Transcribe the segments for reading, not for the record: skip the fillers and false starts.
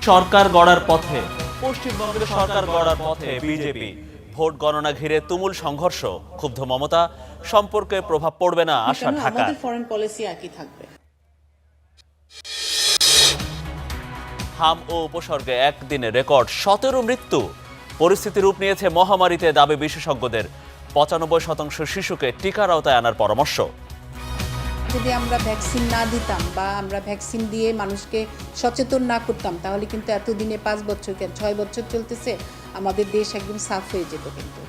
সরকার গড়ার পথে পশ্চিমবঙ্গের সরকার গড়ার পথে বিজেপি। ভোট গণনা ঘিরে তুমুল সংঘর্ষ, ক্ষুব্ধ মমতা। সম্পর্কে প্রভাব পড়বে না আশা ঢাকা। আমাদের ফরেন পলিসি একই থাকবে। হাম ও উপসর্গে একদিনে রেকর্ড 17 মৃত্যু। পরিস্থিতি রূপ নিয়েছে মহামারীতে, দাবি বিশেষজ্ঞদের। 95% শিশুকে টিকার আওতায় আনার পরামর্শ। যদি আমরা ভ্যাকসিন না দিতাম বা আমরা ভ্যাকসিন দিয়ে মানুষকে সচেতন না করতাম, তাহলে কিন্তু এতদিনে 5 বছর 6 বছর চলতেছে, আমাদের দেশ একদম সাফ হয়ে যেত। কিন্তু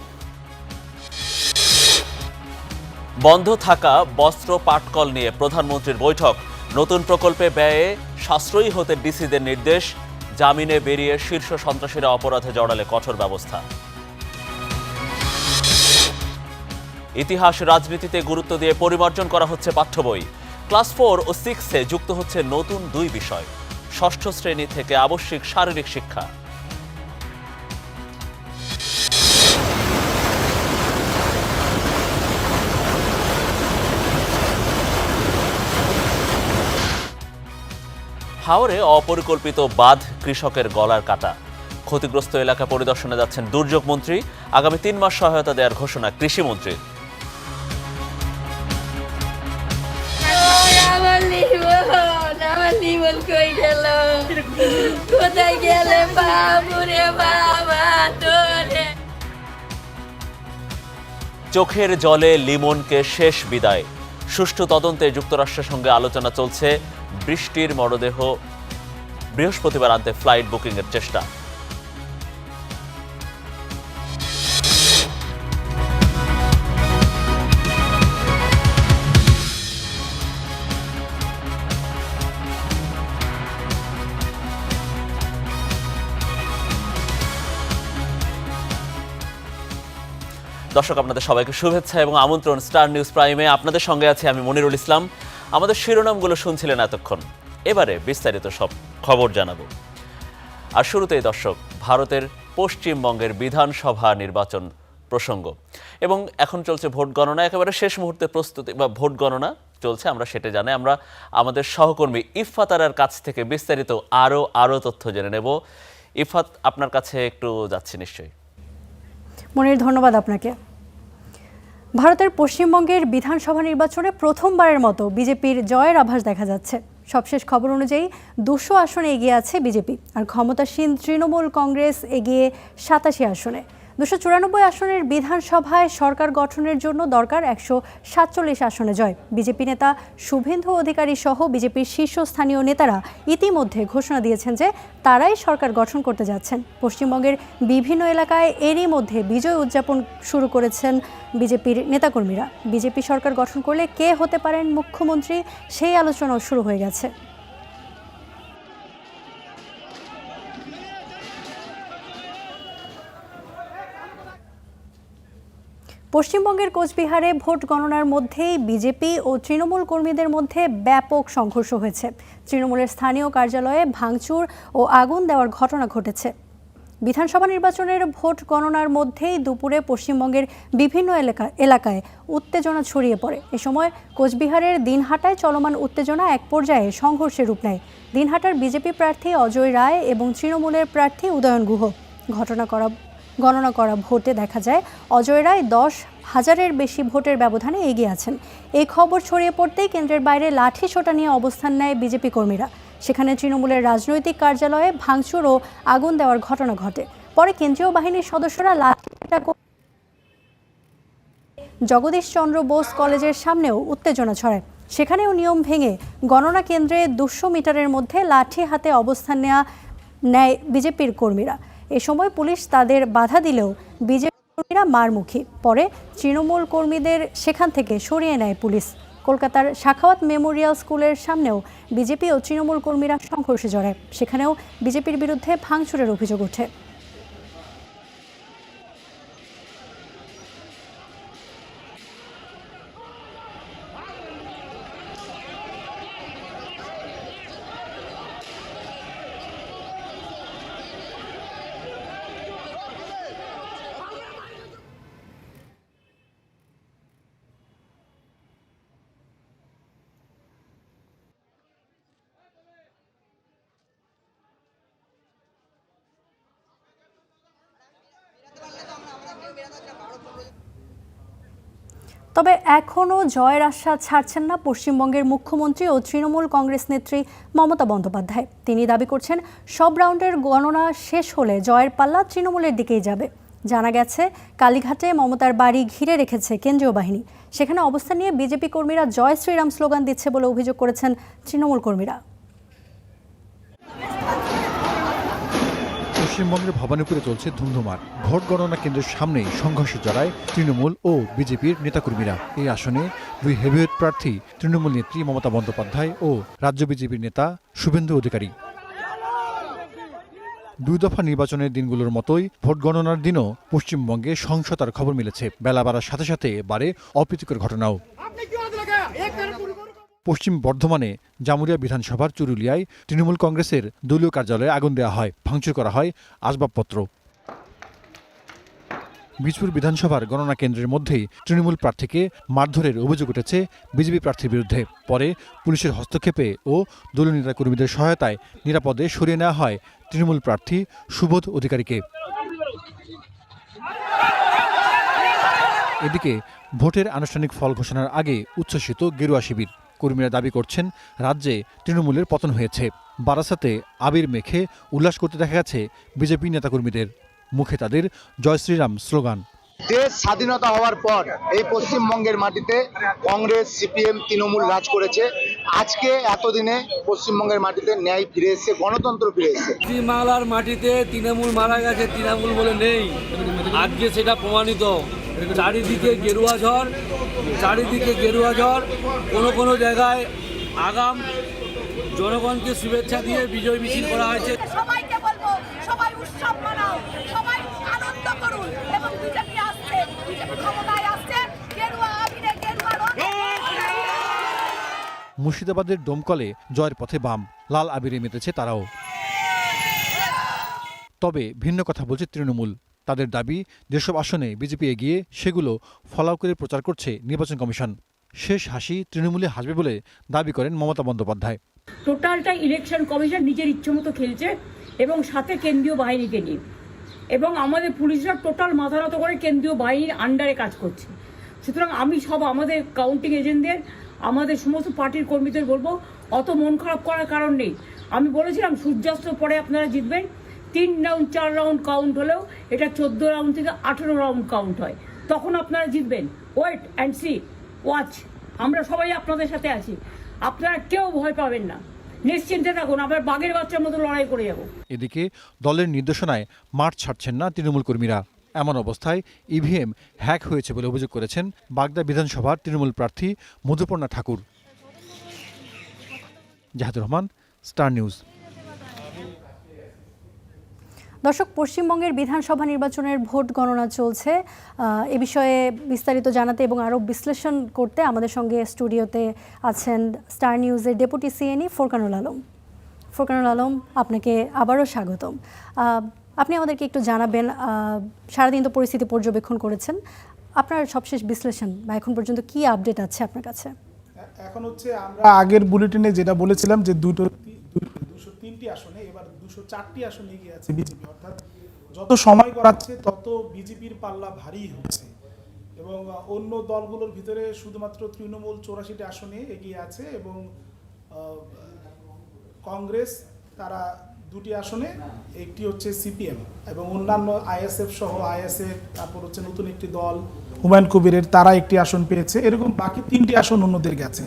বন্ধ থাকা বস্ত্র পাটকল নিয়ে প্রধানমন্ত্রীর বৈঠক। নতুন প্রকল্পে ব্যয়ে সাশ্রয়ী হতে ডিসিদের নির্দেশ। জামিনে বেরিয়ে শীর্ষ সন্ত্রাসীরা অপরাধে জড়ালে কঠোর ব্যবস্থা। ইতিহাস রাজনীতিতে গুরুত্ব দিয়ে পরিমার্জন করা হচ্ছে পাঠ্য বই। ক্লাস 4 ও 6-এ যুক্ত হচ্ছে নতুন 2 বিষয়। ষষ্ঠ শ্রেণী থেকে আবশ্যিক শারীরিক শিক্ষা। হাওরে অপরিকল্পিত বাঁধ কৃষকের গলার কাটা। ক্ষতিগ্রস্ত এলাকা পরিদর্শনে যাচ্ছেন দুর্যোগ মন্ত্রী। আগামী 3 মাস সহায়তা দেওয়ার ঘোষণা কৃষিমন্ত্রীর। চোখের জলে লিমনকে শেষ বিদায়। সুষ্ঠু তদন্তে যুক্তরাষ্ট্রের সঙ্গে আলোচনা চলছে। বৃষ্টির মরদেহ বৃহস্পতিবার আনতে ফ্লাইট বুকিংয়ের চেষ্টা। দর্শক, আপনাদের সবাইকে শুভেচ্ছা এবং আমন্ত্রণ স্টার নিউজ প্রাইমে। আপনাদের সঙ্গে আছি আমি মনিরুল ইসলাম। আমাদের শিরোনামগুলো শুনছিলেন এতক্ষণ, এবারে বিস্তারিত সব খবর জানাবো। আর শুরুতেই দর্শক, ভারতের পশ্চিমবঙ্গের বিধানসভা নির্বাচন প্রসঙ্গ এবং এখন চলছে ভোট গণনা। একেবারে শেষ মুহূর্তে প্রস্তুতি বা ভোট গণনা চলছে, আমরা সেটা জানি। আমরা আমাদের সহকর্মী ইফফাত আরার কাছ থেকে বিস্তারিত আরও তথ্য জেনে নেব। ইফফাত, আপনার কাছে একটু যাচ্ছি নিশ্চয়ই। মনির, ধন্যবাদ আপনাকে। ভারতের পশ্চিমবঙ্গের বিধানসভা নির্বাচনে প্রথমবারের মতো বিজেপির জয়ের আভাস দেখা যাচ্ছে। সবশেষ খবর অনুযায়ী 200 আসনে এগিয়ে আছে বিজেপি, আর ক্ষমতাসীন তৃণমূল কংগ্রেস এগিয়ে 87 আসনে। 294 আসনের বিধানসভায় সরকার গঠনের জন্য দরকার 147 আসনে জয়। বিজেপি নেতা শুভেন্দু অধিকারী সহ বিজেপির শীর্ষস্থানীয় নেতারা ইতিমধ্যে ঘোষণা দিয়েছেন যে তারাই সরকার গঠন করতে যাচ্ছেন। পশ্চিমবঙ্গের বিভিন্ন এলাকায় এরই মধ্যে বিজয় উদযাপন শুরু করেছেন বিজেপির নেতাকর্মীরা। বিজেপি সরকার গঠন করলে কে হতে পারেন মুখ্যমন্ত্রী, সেই আলোচনাও শুরু হয়ে গেছে। পশ্চিমবঙ্গের কোচবিহারে ভোট গণনার মধ্যেই বিজেপি ও তৃণমূল কর্মীদের মধ্যে ব্যাপক সংঘর্ষ হয়েছে। তৃণমূলের স্থানীয় কার্যালয়ে ভাঙচুর ও আগুন দেওয়ার ঘটনা ঘটেছে। বিধানসভা নির্বাচনের ভোট গণনার মধ্যেই দুপুরে পশ্চিমবঙ্গের বিভিন্ন এলাকায় উত্তেজনা ছড়িয়ে পড়ে। এ সময় কোচবিহারের দিনহাটায় চলমান উত্তেজনা এক পর্যায়ে সংঘর্ষের রূপ নেয়। দিনহাটার বিজেপি প্রার্থী অজয় রায় এবং তৃণমূলের প্রার্থী উদয়ন গুহ গণনা করা ভোটে দেখা যায় অজয় রায় 10,000-এর বেশি ভোটের ব্যবধানে এগিয়ে আছেন। এই খবর ছড়িয়ে পড়তেই কেন্দ্রের বাইরে লাঠি সোঁটা নিয়ে অবস্থান নেয় বিজেপি কর্মীরা। সেখানে তৃণমূলের রাজনৈতিক কার্যালয়ে ভাঙচুর ও আগুন দেওয়ার ঘটনা ঘটে। পরে কেন্দ্রীয় বাহিনীর সদস্যরা লাঠিচার্জ করে জগদীশ চন্দ্র বোস কলেজের সামনেও উত্তেজনা ছড়ায়। সেখানেও নিয়ম ভেঙে গণনা কেন্দ্রে 200 মিটারের মধ্যে লাঠি হাতে অবস্থান নেয় বিজেপির কর্মীরা। এ সময় পুলিশ তাদের বাধা দিলেও বিজেপি কর্মীরা মারমুখী। পরে তৃণমূল কর্মীদের সেখান থেকে সরিয়ে নেয় পুলিশ। কলকাতার সাখাওয়াত মেমোরিয়াল স্কুলের সামনেও বিজেপি ও তৃণমূল কর্মীরা সংঘর্ষে জড়ায়। সেখানেও বিজেপির বিরুদ্ধে ভাঙচুরের অভিযোগ ওঠে। তবে এখনও জয়ের আশা ছাড়ছেন না পশ্চিমবঙ্গের মুখ্যমন্ত্রী ও তৃণমূল কংগ্রেস নেত্রী মমতা বন্দ্যোপাধ্যায়। তিনি দাবি করছেন সব রাউন্ডের গণনা শেষ হলে জয়ের পাল্লা তৃণমূলের দিকেই যাবে। জানা গেছে কালীঘাটে মমতার বাড়ি ঘিরে রেখেছে কেন্দ্রীয় বাহিনী। সেখানে অবস্থান নিয়ে বিজেপি কর্মীরা জয় শ্রীরাম স্লোগান দিচ্ছে বলে অভিযোগ করেছেন তৃণমূল কর্মীরা। পশ্চিমবঙ্গের ভবানীপুরে চলছে ধুমধুমার। ভোট গণনা কেন্দ্রের সামনেই সংঘর্ষে জড়ায় তৃণমূল ও বিজেপির নেতাকর্মীরা। এই আসনে দুই হেভিওয়েট প্রার্থী তৃণমূল নেত্রী মমতা বন্দ্যোপাধ্যায় ও রাজ্য বিজেপির নেতা শুভেন্দু অধিকারী। দুই দফা নির্বাচনের দিনগুলোর মতোই ভোট গণনার দিনও পশ্চিমবঙ্গে সহিংসতার খবর মিলেছে। বেলা বাড়ার সাথে সাথে বাড়ে অপ্রীতিকর ঘটনাও। পশ্চিম বর্ধমানে জামুরিয়া বিধানসভার চুরুলিয়ায় তৃণমূল কংগ্রেসের দলীয় কার্যালয়ে আগুন দেওয়া হয়, ভাঙচুর করা হয় আসবাবপত্র। বীজপুর বিধানসভার গণনা কেন্দ্রের মধ্যেই তৃণমূল প্রার্থীকে মারধরের অভিযোগ উঠেছে বিজেপি প্রার্থীর বিরুদ্ধে। পরে পুলিশের হস্তক্ষেপে ও দলীয় নেতাকর্মীদের সহায়তায় নিরাপদে সরিয়ে নেওয়া হয় তৃণমূল প্রার্থী সুবোধ অধিকারীকে। এদিকে ভোটের আনুষ্ঠানিক ফল ঘোষণার আগে উচ্ছ্বসিত গেরুয়া শিবির। কর্মীরা দাবি করছেন রাজ্যে তৃণমূলের পতন হয়েছে। বারাসাতে আবির মেখে উল্লাস করতে দেখা গেছে বিজেপি নেতাকর্মীদের। মুখে তাদের জয় শ্রীরাম স্লোগান। দেশ স্বাধীনতা হওয়ার পর এই পশ্চিমবঙ্গের মাটিতে কংগ্রেস, সিপিএম, তৃণমূল রাজ করেছে। আজকে এতদিনে পশ্চিমবঙ্গের মাটিতে ন্যায় ফিরে এসেছে, গণতন্ত্র ফিরে এসেছে। পশ্চিমবাংলার মাটিতে তৃণমূল মারা গেছে, তৃণমূল বলে নেই। আজকে সেটা প্রমাণিত। চারিদিকে গেরুয়া ঝড়, চারিদিকে গেরুয়া ঝড়। কোনো জায়গায় আগাম জনগণকে শুভেচ্ছা দিয়ে বিজয় মিছিল করা হয়েছে। সবাইকে বলবো, সবাই উৎসব মানাও, সবাই আনন্দ করুন এবং বিজেপি আসছে, বিজেপি ক্ষমতায় আসছে, গেরুয়া আবিরে গেরুয়া রঙে। মুর্শিদাবাদের ডোমকলে জয়ের পথে বাম, লাল আবিরে মেতেছে তারাও। তবে ভিন্ন কথা বলছে তৃণমূল। তাদের দাবি যেসব আসনে বিজেপি এগিয়ে সেগুলো ফলাও করে প্রচার করছে নির্বাচন কমিশন। শেষ হাসি তৃণমূলে হাসবে বলে দাবি করেন মমতা বন্দ্যোপাধ্যায়। টোটালটা ইলেকশন কমিশন নিজের ইচ্ছেমতো খেলছে এবং সাথে কেন্দ্রীয় বাহিনীকে নিয়ে, এবং আমাদের পুলিশরা টোটাল মাথা নত করে কেন্দ্রীয় বাহিনীর আন্ডারে কাজ করছে। সুতরাং আমি সব আমাদের কাউন্টিং এজেন্টদের, আমাদের সমস্ত পার্টির কর্মীদের বলবো, অত মন খারাপ করার কারণ নেই। আমি বলেছিলাম সূর্যাস্ত পরে আপনারা জিতবেন। 3 রাউন্ড 4 রাউন্ড কাউন্ট হলেও এটা 14 রাউন্ড থেকে 18 রাউন্ড কাউন্ট হয়, তখন আপনারা জিতবেন। Wait and see, watch. আমরা সবাই আপনাদের সাথে আছি, আপনারা কেউ ভয় পাবেন না, নিশ্চিন্তে থাকুন। আমরা বাঘের বাচ্চার মতো লড়াই করে যাব। এদিকে দলের নির্দেশনায় মাঠ ছাড়ছেন না তৃণমূল কর্মীরা। এমন অবস্থায় ইভিএম হ্যাক হয়েছে বলে অভিযোগ করেছেন বাগদা বিধানসভার তৃণমূল প্রার্থী মধুপর্ণা ঠাকুর। জাহাদুর রহমান, স্টার নিউজ। দর্শক, পশ্চিমবঙ্গের বিধানসভা নির্বাচনের ভোট গণনা চলছে। এ বিষয়ে বিস্তারিত জানাতে এবং আরও বিশ্লেষণ করতে আমাদের সঙ্গে স্টুডিওতে আছেন স্টার নিউজের ডেপুটি সিএনই ফোরকানুল আলম। ফোরকানুল আলম, আপনাকে আবারও স্বাগতম। আপনি আমাদেরকে একটু জানাবেন, সারাদিন তো পরিস্থিতি পর্যবেক্ষণ করেছেন, আপনার সবশেষ বিশ্লেষণ বা এখন পর্যন্ত কি আপডেট আছে আপনার কাছে? এখন হচ্ছে আমরা আগের বুলেটিনে যেটা বলেছিলাম যে 203টি আসনে এবার 204টি আসনে এগিয়ে আছে বিজেপি। অর্থাৎ যত সময় গড়াচ্ছে তত বিজেপির পাল্লা ভারী হচ্ছে এবং অন্য দলগুলোর ভিতরে শুধুমাত্র তৃণমূল 84টি আসনে এগিয়ে আছে এবং কংগ্রেস তারা 2টি আসনে, একটি হচ্ছে সিপিএম এবং অন্যান্য আইএসএফ সহ আইএসএফ, তারপর হচ্ছে নতুন একটি দল হুমায়ুন কবিরের, তারা একটি আসন পেয়েছে। এরকম বাকি 3টি আসন অন্যদের গেছে।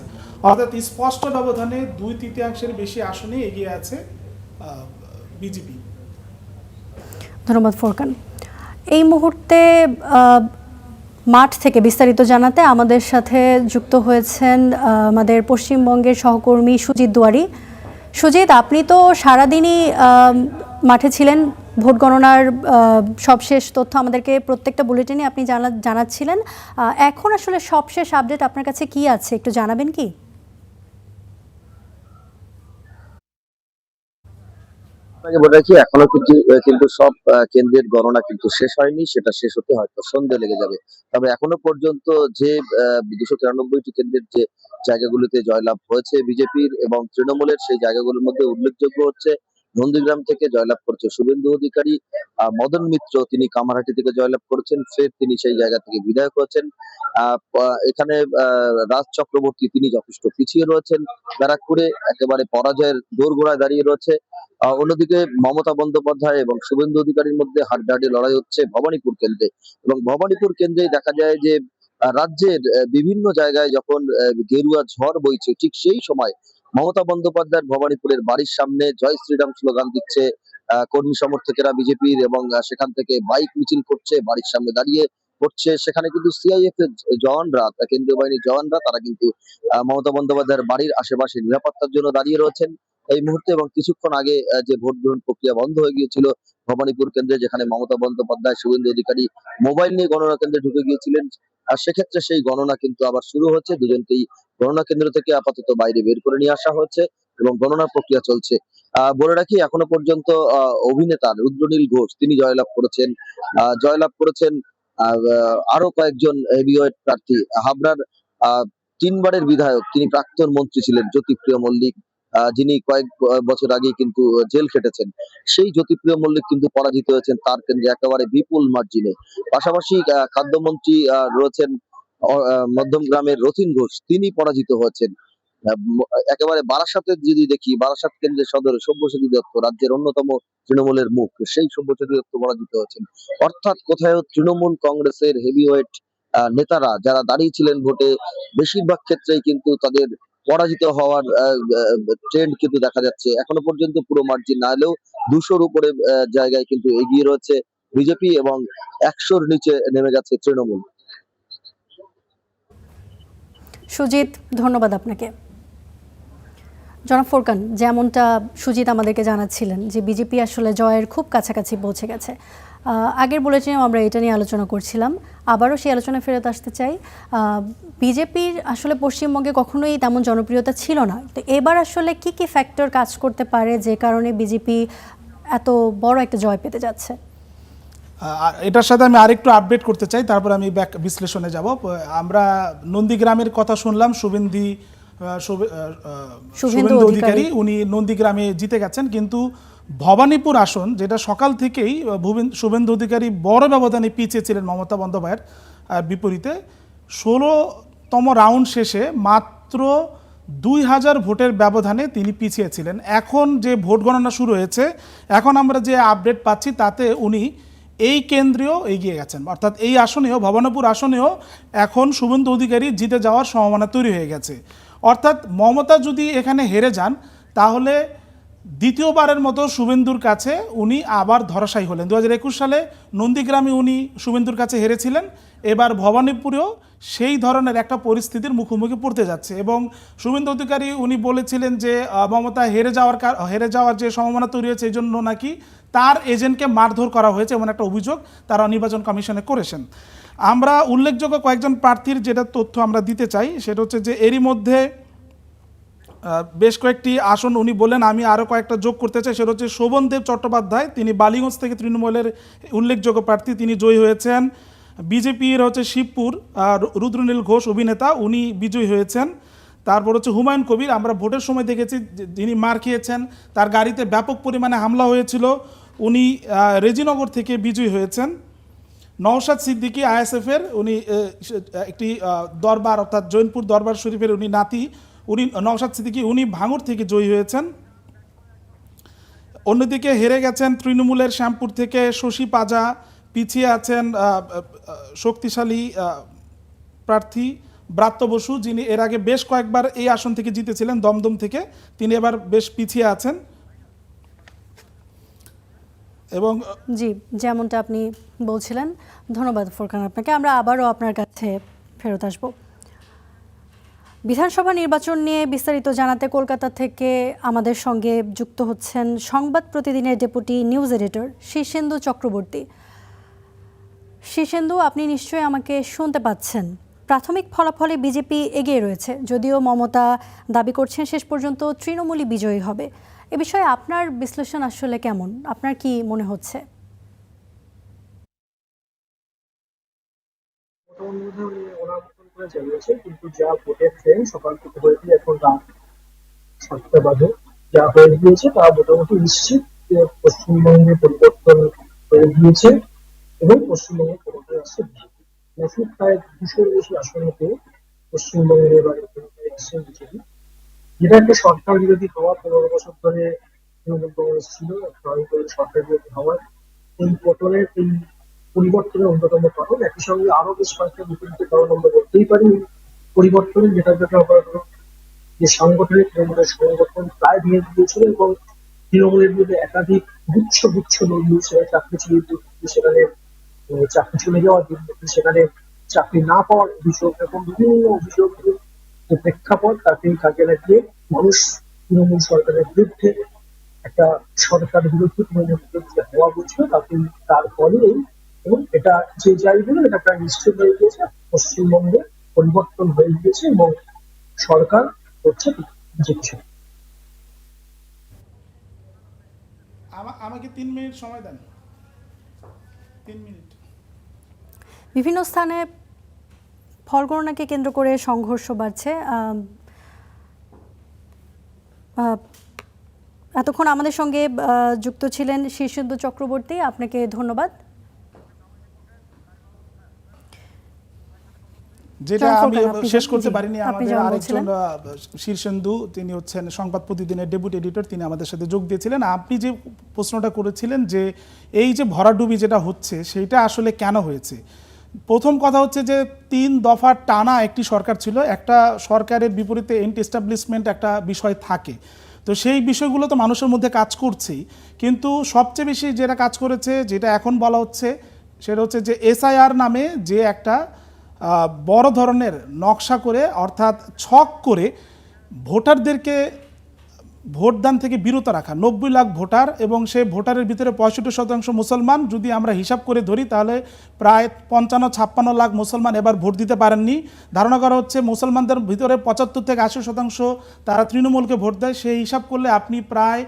অর্থাৎ স্পষ্ট ব্যবধানে 2/3 বেশি আসনে এগিয়ে আছে বিজেপি। ধন্যবাদ ফোরকান। এই মুহূর্তে মাঠ থেকে বিস্তারিত জানাতে আমাদের সাথে যুক্ত হয়েছেন আমাদের পশ্চিমবঙ্গের সহকর্মী সুজিত দুয়ারি। সুজিত, আপনি তো সারাদিনই মাঠে ছিলেন, ভোট গণনার সবশেষ তথ্য আমাদেরকে প্রত্যেকটা বুলেটিনে আপনি জানাচ্ছিলেন। এখন আসলে সবশেষ আপডেট আপনার কাছে কি আছে, একটু জানাবেন কি? আপনাকে বলে রাখি, এখনো কিন্তু সব কেন্দ্রের গণনা কিন্তু শেষ হয়নি। সেটা শেষ হতে হয়তো সন্ধ্যে লেগে যাবে। তবে এখনো পর্যন্ত যে 293টি কেন্দ্রের যে জায়গাগুলোতে জয়লাভ হয়েছে বিজেপির এবং তৃণমূলের, সেই জায়গাগুলোর মধ্যে উল্লেখযোগ্য হচ্ছে নন্দীগ্রাম থেকে জয়লাভ করেছে শুভেন্দু অধিকারী। মদন মিত্র তিনি কামারহাটি থেকে জয়লাভ করেছেন, ফের তিনি সেই জায়গা থেকে বিধায়ক হয়েছেন। এখানে রাজ চক্রবর্তী তিনি যথেষ্ট পিছিয়ে রয়েছেন, ব্যারাকপুরে একেবারে পরাজয়ের দোরগোড়ায় দাঁড়িয়ে রয়েছে। অন্যদিকে মমতা বন্দ্যোপাধ্যায় এবং শুভেন্দু অধিকারীর মধ্যে হাড্ডাহাড্ডি লড়াই হচ্ছে ভবানীপুর কেন্দ্রে, এবং ভবানীপুর কেন্দ্রে দেখা যায় যে রাজ্যের বিভিন্ন জায়গায় যখন গেরুয়া ঝড় বইছে, ঠিক সেই সময় মমতা বন্দ্যোপাধ্যায়ের ভবানীপুরের বাড়ির সামনে জয় শ্রীরাম স্লোগান দিচ্ছে কর্মী সমর্থকেরা বিজেপির, এবং সেখান থেকে বাইক মিছিল করছে, বাড়ির সামনে দাঁড়িয়ে করছে। সেখানে কিন্তু সিআইএফ এর জওয়ানরা, কেন্দ্রীয় বাহিনীর জওয়ানরা, তারা কিন্তু মমতা বন্দ্যোপাধ্যায়ের বাড়ির আশেপাশে নিরাপত্তার জন্য দাঁড়িয়ে রয়েছেন এই মুহূর্তে। এবং কিছুক্ষণ আগে যে ভোট গ্রহণ প্রক্রিয়া বন্ধ হয়ে গিয়েছিল ভবানীপুর কেন্দ্রে, যেখানে মমতা বন্দ্যোপাধ্যায়, শুভেন্দু অধিকারী মোবাইল নিয়ে গণনা কেন্দ্রে ঢুকে গিয়েছিলেন, আর সেক্ষেত্রে সেই গণনা কিন্তু আবার শুরু হচ্ছে। দুজনকেই গণনা কেন্দ্র থেকে আপাতত বাইরে বের করে নিয়ে আসা হচ্ছে এবং গণনা প্রক্রিয়া চলছে। বলে রাখি, এখনো পর্যন্ত অভিনেতা রুদ্রনীল ঘোষ তিনি জয়লাভ করেছেন আরো কয়েকজন হেভিওয়েট প্রার্থী। হাবড়ার 3 বারের বিধায়ক, তিনি প্রাক্তন মন্ত্রী ছিলেন জ্যোতিপ্রিয় মল্লিক, যিনি কয়েক বছর আগে কিন্তু জেল খেটেছেন, সেই জ্যোতিপ্রিয় মল্লিক কিন্তু পরাজিত হয়েছেন তার কেন্দ্রে একেবারে বিপুল মার্জিনে। পাশাপাশি খাদ্যমন্ত্রী রয়েছেন মধ্যমগ্রামের রথিন ঘোষ, তিনি পরাজিত হয়েছেন। একেবারে বারাসাতের যদি দেখি, বারাসাত কেন্দ্রের সদরে সব্যসাচী দত্ত, রাজ্যের অন্যতম তৃণমূলের মুখ, সেই সব্যসাচী দত্ত পরাজিত হয়েছেন। অর্থাৎ কোথাও তৃণমূল কংগ্রেসের হেভিওয়েট নেতারা যারা দাঁড়িয়েছিলেন ভোটে, বেশিরভাগ ক্ষেত্রেই কিন্তু তাদের পরাজিত হওয়ার ট্রেন্ড কিন্তু দেখা যাচ্ছে। এখনো পর্যন্ত পুরো মার্জিন না এলেও 200-র উপরে জায়গায় কিন্তু এগিয়ে রয়েছে বিজেপি, এবং 100-র নিচে নেমে গেছে তৃণমূল। সুজিত, ধন্যবাদ আপনাকে। জনাব ফোরকান, যেমনটা সুজিত আমাদেরকে জানাচ্ছিলেন যে বিজেপি আসলে জয়ের খুব কাছাকাছি পৌঁছে গেছে। আগের বুলেটিনেও আমরা এটা নিয়ে আলোচনা করছিলাম, আবারও সেই আলোচনা ফেরত আসতে চাই। বিজেপির আসলে পশ্চিমবঙ্গে কখনোই তেমন জনপ্রিয়তা ছিল না, তো এবার আসলে কি কি ফ্যাক্টর কাজ করতে পারে যে কারণে বিজেপি এত বড় একটা জয় পেতে যাচ্ছে? এটার সাথে আমি আরেকটু আপডেট করতে চাই, তারপর আমি ব্যাক বিশ্লেষণে যাব। আমরা নন্দীগ্রামের কথা শুনলাম, শুভেন্দু অধিকারী উনি নন্দীগ্রামে জিতে গেছেন, কিন্তু ভবানীপুর আসন, যেটা সকাল থেকেই শুভেন্দু অধিকারী বড় ব্যবধানে পিছিয়ে ছিলেন মমতা বন্দ্যোপাধ্যায়ের বিপরীতে, 16তম রাউন্ড শেষে মাত্র 2000 ভোটের ব্যবধানে তিনি পিছিয়ে ছিলেন। এখন যে ভোট গণনা শুরু হয়েছে, এখন আমরা যে আপডেট পাচ্ছি তাতে উনি এই কেন্দ্রেও এগিয়ে গেছেন, অর্থাৎ এই আসনেও, ভবানীপুর আসনেও এখন শুভেন্দু অধিকারী জিতে যাওয়ার সম্ভাবনা তৈরি হয়ে গেছে। অর্থাৎ মমতা যদি এখানে হেরে যান, তাহলে দ্বিতীয়বারের মতো শুভেন্দুর কাছে উনি আবার ধরাশায়ী হলেন। 2021 সালে নন্দীগ্রামে উনি শুভেন্দুর কাছে হেরেছিলেন, এবার ভবানীপুরেও সেই ধরনের একটা পরিস্থিতির মুখোমুখি পড়তে যাচ্ছে। এবং শুভেন্দু অধিকারী উনি বলেছিলেন যে মমতা হেরে যাওয়ার যে সম্ভাবনা তৈরি হয়েছে, এই জন্য নাকি তার এজেন্টকে মারধর করা হয়েছে, এমন একটা অভিযোগ তারা নির্বাচন কমিশনে করেছেন। আমরা উল্লেখযোগ্য কয়েকজন প্রার্থীর যেটা তথ্য আমরা দিতে চাই, সেটা হচ্ছে যে এরই মধ্যে বেশ কয়েকটি আসন উনি বললেন, আমি আরও কয়েকটা যোগ করতে চাই। সেটা হচ্ছে শোভনদেব চট্টোপাধ্যায়, তিনি বালিগঞ্জ থেকে তৃণমূলের উল্লেখযোগ্য প্রার্থী, তিনি জয়ী হয়েছেন। বিজেপির হচ্ছে শিবপুর রুদ্রনীল ঘোষ অভিনেতা, উনি বিজয়ী হয়েছেন। তারপর হচ্ছে হুমায়ুন কবির, আমরা ভোটের সময় দেখেছি যিনি মার খেয়েছেন, তার গাড়িতে ব্যাপক পরিমাণে হামলা হয়েছিল, উনি রেজিনগর থেকে বিজয়ী হয়েছেন। নওশাদ সিদ্দিকী আইএসএফের, উনি একটি দরবার, অর্থাৎ জৈনপুর দরবার শরীফের উনি নাতি, উনি নওশাদ সিদ্দিকী, উনি ভাঙড় থেকে জয়ী হয়েছেন। অন্যদিকে হেরে গেছেন তৃণমূলের শ্যামপুর থেকে শশী পাজা, পিছিয়ে আছেন শক্তিশালী প্রার্থী ব্রাত্য বসু, যিনি এর আগে বেশ কয়েকবার এই আসন থেকে জিতেছিলেন দমদম থেকে, তিনি এবার বেশ পিছিয়ে আছেন। এবং জি, যেমনটা আপনি বলছিলেন, ধন্যবাদ ফোরকান আপনাকে। আমরা আবারও আপনার কাছে ফেরত আসব। বিধানসভা নির্বাচন নিয়ে বিস্তারিত জানাতে কলকাতা থেকে আমাদের সঙ্গে যুক্ত হচ্ছেন সংবাদ প্রতিদিনের deputy news editor Shirshendu Chakraborty. Shirshendu, আপনি নিশ্চয়ই আমাকে শুনতে পাচ্ছেন। প্রাথমিক ফলাফলে বিজেপি এগিয়ে রয়েছে, যদিও মমতা দাবি করছেন শেষ পর্যন্ত তৃণমূলই বিজয়ী হবে। এ বিষয়ে আপনার বিশ্লেষণ আসলে কেমন? আপনার কি মনে হচ্ছে? কিন্তু যা ভোটের ট্রেন্ড সকাল থেকে হয়েছে এখন রাত 7টা বাজে, যা হয়ে গিয়েছে তা মোটামুটি নিশ্চিত যে পশ্চিমবঙ্গে পরিবর্তন হয়ে গিয়েছে এবং পশ্চিমবঙ্গে ক্ষমতায় আসছে বিজেপি। প্রায় 200-এর বেশি আসনেতে পশ্চিমবঙ্গের এবারে ক্ষমতায় আসছে বিজেপি, যেটা একটা সরকার বিরোধী হওয়া। 15 বছর ধরে তৃণমূল কংগ্রেস ছিল সরকার বিরোধী হওয়ার এই পতনের, এই পরিবর্তনের অন্যতম কারণ। একই সঙ্গে আরো বেশ কয়েকটা বিপরীত কারণ আমরা বলতেই পারি পরিবর্তনের, যেটা যে সাংগঠনিক তৃণমূলের সংগঠন প্রায় ভেঙে গিয়েছিল এবং তৃণমূলের বিরুদ্ধে একাধিক গুচ্ছ দলীয় চাকরি চুরির দুর্নীতি, সেখানে চাকরি চলে যাওয়ার দুর্নীতি, সেখানে চাকরি না পাওয়ার অভিযোগ এবং বিভিন্ন অভিযোগের যে প্রেক্ষাপট তাকে কাজে লাগিয়ে মানুষ তৃণমূল সরকারের বিরুদ্ধে একটা সরকার বিরোধী তৃণমূল যে হওয়া বলছিল তার ফলেই, এবং এটা যে যাই বলে এটা প্রায় নিশ্চিত হয়ে গিয়েছে পশ্চিমবঙ্গে পরিবর্তন হয়ে গিয়েছে এবং সরকার হচ্ছে বিজেপি। আমাকে 3 মিনিট সময় দেন। 3 মিনিট। বিভিন্ন স্থানে ফল গণনাকে কেন্দ্র করে সংঘর্ষ বাড়ছে। এতক্ষণ আমাদের সঙ্গে যুক্ত ছিলেন শীর্ষেন্দু চক্রবর্তী, আপনাকে ধন্যবাদ। যেটা আমি শেষ করতে পারিনি, আমাদের আরেকজন শীর্ষেন্দু, তিনি হচ্ছেন সংবাদ প্রতিদিনের ডেপুটি এডিটর, তিনি আমাদের সাথে যোগ দিয়েছিলেন। আপনি যে প্রশ্নটা করেছিলেন যে এই যে ভরাডুবি যেটা হচ্ছে সেটা আসলে কেন হয়েছে, প্রথম কথা হচ্ছে যে 3 দফা টানা একটি সরকার ছিল, একটা সরকারের বিপরীতে এন্টি এস্টাবলিশমেন্ট একটা বিষয় থাকে, তো সেই বিষয়গুলো তো মানুষের মধ্যে কাজ করছেই, কিন্তু সবচেয়ে বেশি যেটা কাজ করেছে, যেটা এখন বলা হচ্ছে, সেটা হচ্ছে যে SIR নামে যে একটা বড় ধরনের নকশা করে, অর্থাৎ ছক করে ভোটারদেরকে ভোটদান থেকে বিরত রাখা। 90 লাখ ভোটার এবং সেই ভোটারের ভিতরে 65% মুসলমান। যদি আমরা হিসাব করে ধরি তাহলে প্রায় 55-56 লাখ মুসলমান এবার ভোট দিতে পারেননি। ধারণা করা হচ্ছে মুসলমানদের ভিতরে 75 থেকে 80% তারা তৃণমূলকে ভোট দেয়। সেই হিসাব করলে আপনি প্রায়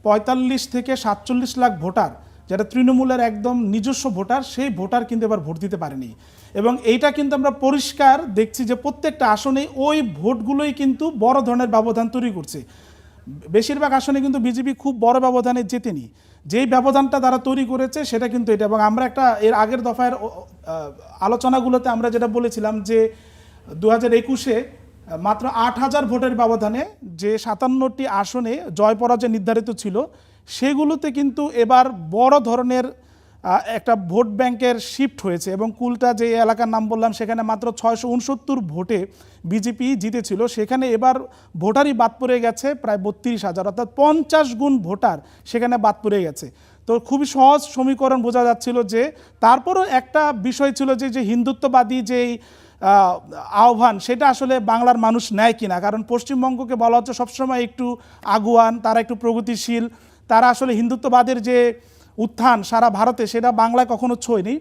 45 থেকে 47 লাখ ভোটার, যেটা তৃণমূলের একদম নিজস্ব ভোটার, সেই ভোটার কিন্তু এবার ভোট দিতে পারেনি। এবং এইটা কিন্তু আমরা পরিষ্কার দেখছি যে প্রত্যেকটা আসনে ওই ভোটগুলোই কিন্তু বড় ধরনের ব্যবধান তৈরি করছে। বেশিরভাগ আসনে কিন্তু বিজেপি খুব বড় ব্যবধানে জেতেনি, যেই ব্যবধানটা তারা তৈরি করেছে সেটা কিন্তু এটা। এবং আমরা একটা এর আগের দফার আলোচনাগুলোতে আমরা যেটা বলেছিলাম যে 2021-এ মাত্র 8,000 ভোটের ব্যবধানে যে 57টি আসনে জয় পরাজয় নির্ধারিত ছিল, সেগুলোতে কিন্তু এবার বড় ধরনের একটা ভোট ব্যাংকের শিফট হয়েছে। এবং কুলটা যে এলাকার নাম বললাম সেখানে মাত্র 669 ভোটে বিজেপি জিতেছিল, সেখানে এবার ভোটারই বাদ পড়ে গেছে প্রায় 32,000, অর্থাৎ 50 গুণ ভোটার সেখানে বাদ পড়ে গেছে। তো খুবই সহজ সমীকরণ বোঝা যাচ্ছিল যে তারপরও একটা বিষয় ছিল যে হিন্দুত্ববাদী যেই আহ্বান, সেটা আসলে বাংলার মানুষ নেয় কিনা। কারণ পশ্চিমবঙ্গকে বলা হচ্ছে সবসময় একটু আগুয়ান, তারা একটু প্রগতিশীল, তারা আসলে হিন্দুত্ববাদের যে উত্থান সারা ভারতে সেটা বাংলায় কখনো ছোঁয়নি।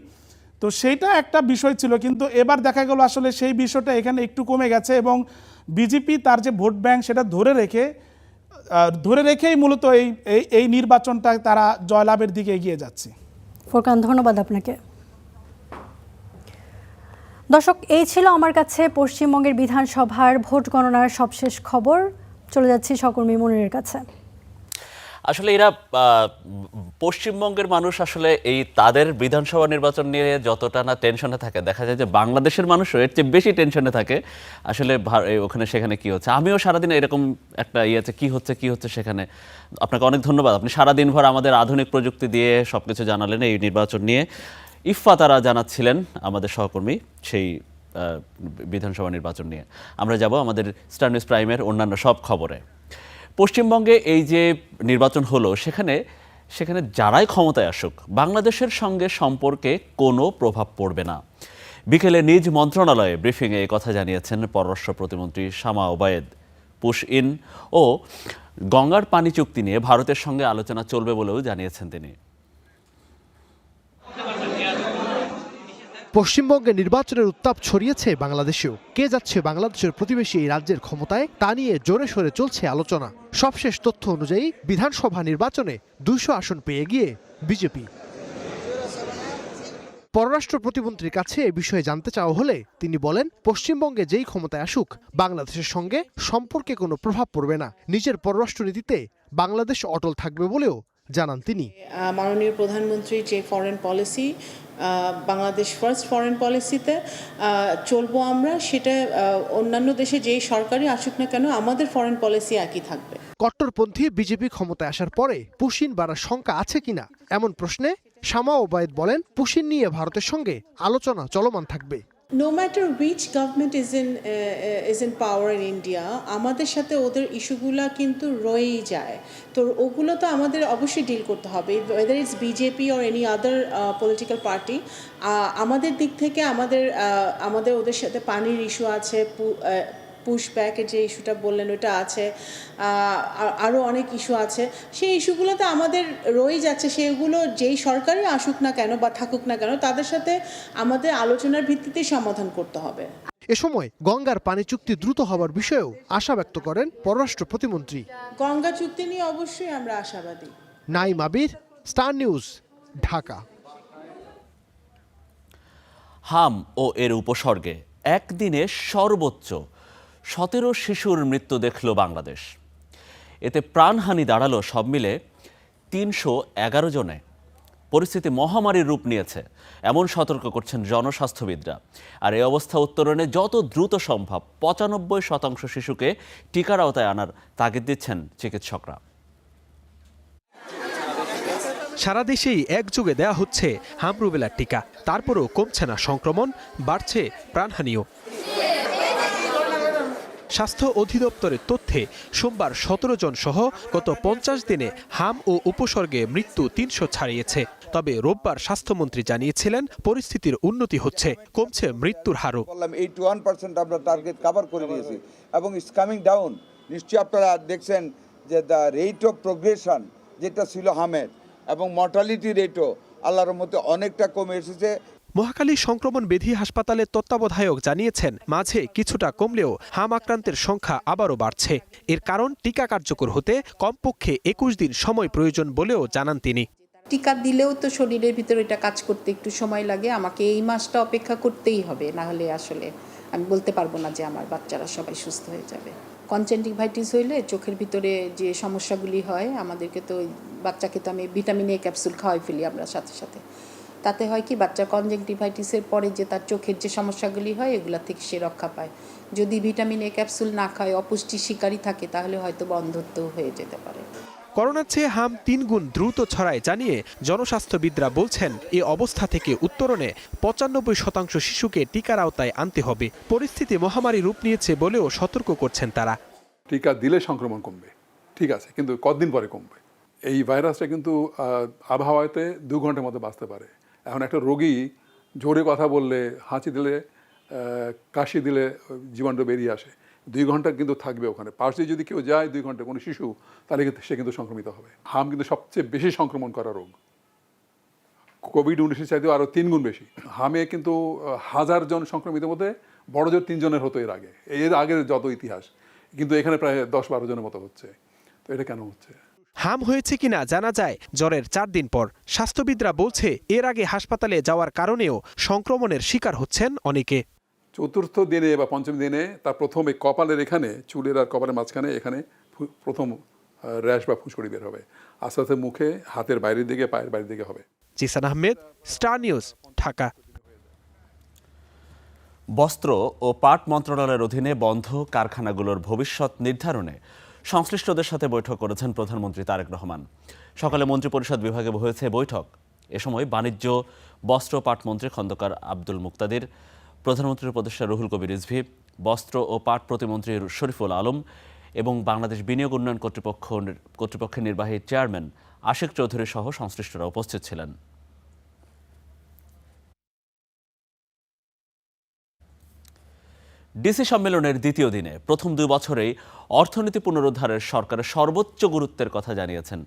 তো সেইটা একটা বিষয় ছিল, কিন্তু এবার দেখা গেল আসলে সেই বিষয়টা এখানে একটু কমে গেছে এবং বিজেপি তার যে ভোট ব্যাংক সেটা ধরে রেখেই মূলত এই নির্বাচনটা তারা জয়লাভের দিকে এগিয়ে যাচ্ছে। ফোরকান, ধন্যবাদ আপনাকে। দর্শক, এই ছিল আমার কাছে পশ্চিমবঙ্গের বিধানসভার ভোট গণনার সবশেষ খবর। চলে যাচ্ছি সহকর্মী মনিরের কাছে। আসলে এরা পশ্চিমবঙ্গের মানুষ আসলে এই তাদের বিধানসভা নির্বাচন নিয়ে যতটা না টেনশনে থাকে, দেখা যায় যে বাংলাদেশের মানুষও এর চেয়ে বেশি টেনশনে থাকে আসলে ওখানে সেখানে কি হচ্ছে। আমিও সারাদিন এরকম একটা আছে কি হচ্ছে সেখানে। আপনাকে অনেক ধন্যবাদ, আপনি সারাদিন ভর আমাদের আধুনিক প্রযুক্তি দিয়ে সবকিছু জানালেন এই নির্বাচন নিয়ে। ইফফা তারা জানাচ্ছিলেন আমাদের সহকর্মী সেই বিধানসভা নির্বাচন নিয়ে। আমরা যাব আমাদের স্টার নিউজ প্রাইমের অন্যান্য সব খবরে। পশ্চিমবঙ্গে এই যে নির্বাচন হলো, সেখানে যারাই ক্ষমতায় আসুক বাংলাদেশের সঙ্গে সম্পর্কে কোনো প্রভাব পড়বে না। বিকেলে নিজ মন্ত্রণালয়ে ব্রিফিংয়ে এই কথা জানিয়েছেন পররাষ্ট্র প্রতিমন্ত্রী শামা ওবায়েদ। পুশ ইন ও গঙ্গার পানি চুক্তি নিয়ে ভারতের সঙ্গে আলোচনা চলবে বলেও জানিয়েছেন তিনি। পশ্চিমবঙ্গে নির্বাচনের উত্তাপ ছড়িয়েছে বাংলাদেশেও। কে যাচ্ছে বাংলাদেশের প্রতিবেশী এই রাজ্যের ক্ষমতায়, তা নিয়ে জোরে সোরে চলছে আলোচনা। সবশেষ তথ্য অনুযায়ী বিধানসভা নির্বাচনে 200 আসন পেয়ে গিয়ে বিজেপি। পররাষ্ট্র প্রতিমন্ত্রীর কাছে এ বিষয়ে জানতে চাওয়া হলে তিনি বলেন, পশ্চিমবঙ্গে যেই ক্ষমতায় আসুক বাংলাদেশের সঙ্গে সম্পর্কে কোনো প্রভাব পড়বে না। নিজের পররাষ্ট্রনীতিতে বাংলাদেশ অটল থাকবে বলেও জানান তিনি। মাননীয় প্রধানমন্ত্রীর যে foreign policy, Bangladesh first foreign পলিসিতে চলবো আমরা, সেটা অন্যান্য দেশে যেই সরকারই আসুক না কেন আমাদের ফরেন পলিসি একই থাকবে। কট্টরপন্থী বিজেপি ক্ষমতায় আসার পরে পুশিন বাড়ার শঙ্কা আছে কিনা এমন প্রশ্নে শামা ওবায়েদ বলেন, পুশিন নিয়ে ভারতের সঙ্গে আলোচনা চলমান থাকবে। No matter which government is in power in India, আমাদের সাথে ওদের ইস্যুগুলা কিন্তু রয়েই যায়। তো ওগুলো তো আমাদের অবশ্যই ডিল করতে হবে, whether it's BJP or any other political party। আমাদের দিক থেকে আমাদের ওদের সাথে পানির ইস্যু আছে, পুশব্যাকের যে ইস্যুটা বললেন ওটা আছে, আরও অনেক ইস্যু আছে। সেই ইস্যুগুলোতে আমাদের রয়ে যাচ্ছে, সেগুলো যেই সরকারই আসুক না কেন বা থাকুক না কেন তাদের সাথে আমাদের আলোচনার ভিত্তিতেই সমাধান করতে হবে। এ সময় গঙ্গার পানি চুক্তি দ্রুত হবার বিষয়েও আশা ব্যক্ত করেন পররাষ্ট্র প্রতিমন্ত্রী। গঙ্গা চুক্তি নিয়ে অবশ্যই আমরা আশাবাদী। নাইম আবির, স্টার নিউজ, ঢাকা। হাম ও এর উপসর্গে একদিনে সর্বোচ্চ 17 শিশুর মৃত্যু দেখল বাংলাদেশ। এতে প্রাণহানি দাঁড়ালো সব মিলে 311 জনে। পরিস্থিতি মহামারীর রূপ নিয়েছে এমন সতর্ক করছেন জনস্বাস্থ্যবিদরা। আর এই অবস্থা উত্তরণে যত দ্রুত সম্ভব 95% শিশুকে টিকার আওতায় আনার তাগিদ দিচ্ছেন চিকিৎসকরা। সারা দেশেই একযোগে দেয়া হচ্ছে হাম রুবেলার টিকা, তারপরও কমছে না সংক্রমণ, বাড়ছে প্রাণহানিও। স্বাস্থ্য অধিদপ্তরের তথ্যে সোমবার 17 জন সহ গত 50 দিনে হাম ও উপসর্গে মৃত্যু 300 ছাড়িয়েছে। তবে রোববার স্বাস্থ্যমন্ত্রী জানিয়েছিলেন পরিস্থিতির উন্নতি হচ্ছে, কমছে মৃত্যুর হারও। 81% আমরা টার্গেট কভার করে দিয়েছি এবং ইটস কামিং ডাউন। নিশ্চয়ই আপনারা দেখছেন যে দ্য রেট অফ প্রোগ্রেশন যেটা ছিল হামের এবং মর্টালিটি রেটও আল্লাহর মধ্যে অনেকটা কমে এসেছে। মহাখালী সংক্রমণ বিধি হাসপাতালের তত্ত্বাবধায়ক জানিয়েছেন, মাঝে কিছুটা কমলেও হাম আক্রান্তের সংখ্যা আবারও বাড়ছে। এর কারণ টিকা কার্যকর হতে কমপক্ষে 21 দিন সময় প্রয়োজন বলেও জানান তিনি। টিকা দিলেও তো শরীরের ভিতরে এটা কাজ করতে একটু সময় লাগে, আমাকে এই মাসটা অপেক্ষা করতেই হবে, না হলে আসলে আমি বলতে পারবো না যে আমার বাচ্চারা সবাই সুস্থ হয়ে যাবে। কনজেক্টিভাইটিস হইলে চোখের ভিতরে যে সমস্যাগুলি হয়, আমাদেরকে তো বাচ্চাকে তো আমি ভিটামিন এ ক্যাপসুল খাওয়াই ফেলি আমরা সাথে সাথে। তাতে হয় কি, বাচ্চা কনজেক্টিভাইটিসের পরে যে তার চোখের যে সমস্যাগুলি হয় এগুলা থেকে সে রক্ষা পায়। যদি ভিটামিন এ ক্যাপসুল না খায়, অপুষ্টি শিকারী থাকে, তাহলে হয়তো অন্ধত্ব হয়ে যেতে পারে। করোনার চেয়ে হাম 3 গুণ দ্রুত ছড়ায় জানিয়ে জনস্বাস্থ্যবিদরা বলছেন, এই অবস্থা থেকে উত্তরণে 95% শিশুকে টিকার আওতায় আনতে হবে। পরিস্থিতি মহামারী রূপ নিয়েছে বলেও সতর্ক করছেন তারা। টিকা দিলে সংক্রমণ কমবে, ঠিক আছে, কিন্তু কতদিন পরে কমবে? এই ভাইরাসটা কিন্তু আবহাওয়াতে 2 ঘন্টার মতো বাঁচতে পারে। এখন একটা রোগী জোরে কথা বললে, হাঁচি দিলে, কাশি দিলে জীবাণু বেরিয়ে আসে, 2 ঘন্টা কিন্তু থাকবে ওখানে। পাশে যদি কেউ যায় 2 ঘন্টা, কোনো শিশু, তাহলে সে কিন্তু সংক্রমিত হবে। হাম কিন্তু সবচেয়ে বেশি সংক্রমণ করা রোগ, কোভিড-19 চাইতেও আরও 3 গুণ বেশি। হামে কিন্তু 1000 জন সংক্রমিতের মধ্যে বড় জোর 3 জনের হতো এর আগের যত ইতিহাস, কিন্তু এখানে প্রায় 10-12 জনের মতো হচ্ছে। তো এটা কেন হচ্ছে? হাম হয়েছে কিনা জানা যায় জ্বরের 4 দিন পর। স্বাস্থ্যবিদরা বলছে, এর আগে হাসপাতালে যাওয়ার কারণেও সংক্রমণের শিকার হচ্ছেন অনেকে। 4র্থ দিনে বা 5ম দিনে তার প্রথমে কপালের এখানে, চুলের আর কপালের মাঝখানে এখানে প্রথম র্যাশ বা ফুসকুড়ি বের হবে। আস্তে আস্তে মুখে, হাতের বাইরের দিকে, পায়ের বাইরের দিকে হবে। Zisan Ahmed, star news, Dhaka. বস্ত্র ও পাট মন্ত্রণালয়ের অধীনে বন্ধ কারখানাগুলোর ভবিষ্যৎ নির্ধারণে সংশ্লিষ্টদের সাথে বৈঠক করেছেন প্রধানমন্ত্রী তারেক রহমান। সকালে মন্ত্রিপরিষদ বিভাগে হয়েছে বৈঠক। এ সময় বাণিজ্য, বস্ত্র, পাট মন্ত্রী খন্দকার আব্দুল মুক্তাদির, প্রধানমন্ত্রীর উপদেষ্টা রুহুল কবির রিজভী, বস্ত্র ও পাট প্রতিমন্ত্রী শরীফুল আলম এবং বাংলাদেশ বিনিয়োগ উন্নয়ন কর্তৃপক্ষের নির্বাহী চেয়ারম্যান আশিক চৌধুরী সহ সংশ্লিষ্টরা উপস্থিত ছিলেন। ডিসি সম্মেলনের দ্বিতীয় দিনে প্রথম 2 বছরেই অর্থনীতি পুনরুদ্ধারের সরকারের সর্বোচ্চ গুরুত্বের কথা জানিয়েছেন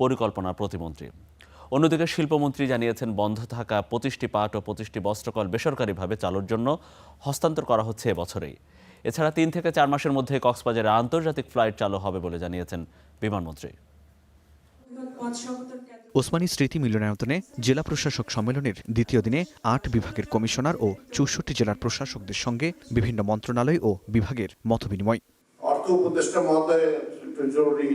পরিকল্পনা প্রতিমন্ত্রী। অন্যদিকে শিল্পমন্ত্রী জানিয়েছেন, বন্ধ থাকা 25টি পাট ও 25টি বস্ত্রকল বেসরকারিভাবে চালুর জন্য হস্তান্তর করা হচ্ছে এবছরেই। এছাড়া 3 থেকে 4 মাসের মধ্যে কক্সবাজারে আন্তর্জাতিক ফ্লাইট চালু হবে বলে জানিয়েছেন বিমানমন্ত্রী। ওসমানী স্মৃতি মিলনায়তনে জেলা প্রশাসক সম্মেলনের দ্বিতীয় দিনে ৮ বিভাগের কমিশনার ও ৬৪ জেলার প্রশাসকদের সঙ্গে বিভিন্ন মন্ত্রণালয় ও বিভাগের মতবিনিময়। অর্থ উপদেষ্টা মহোদয় জরুরি।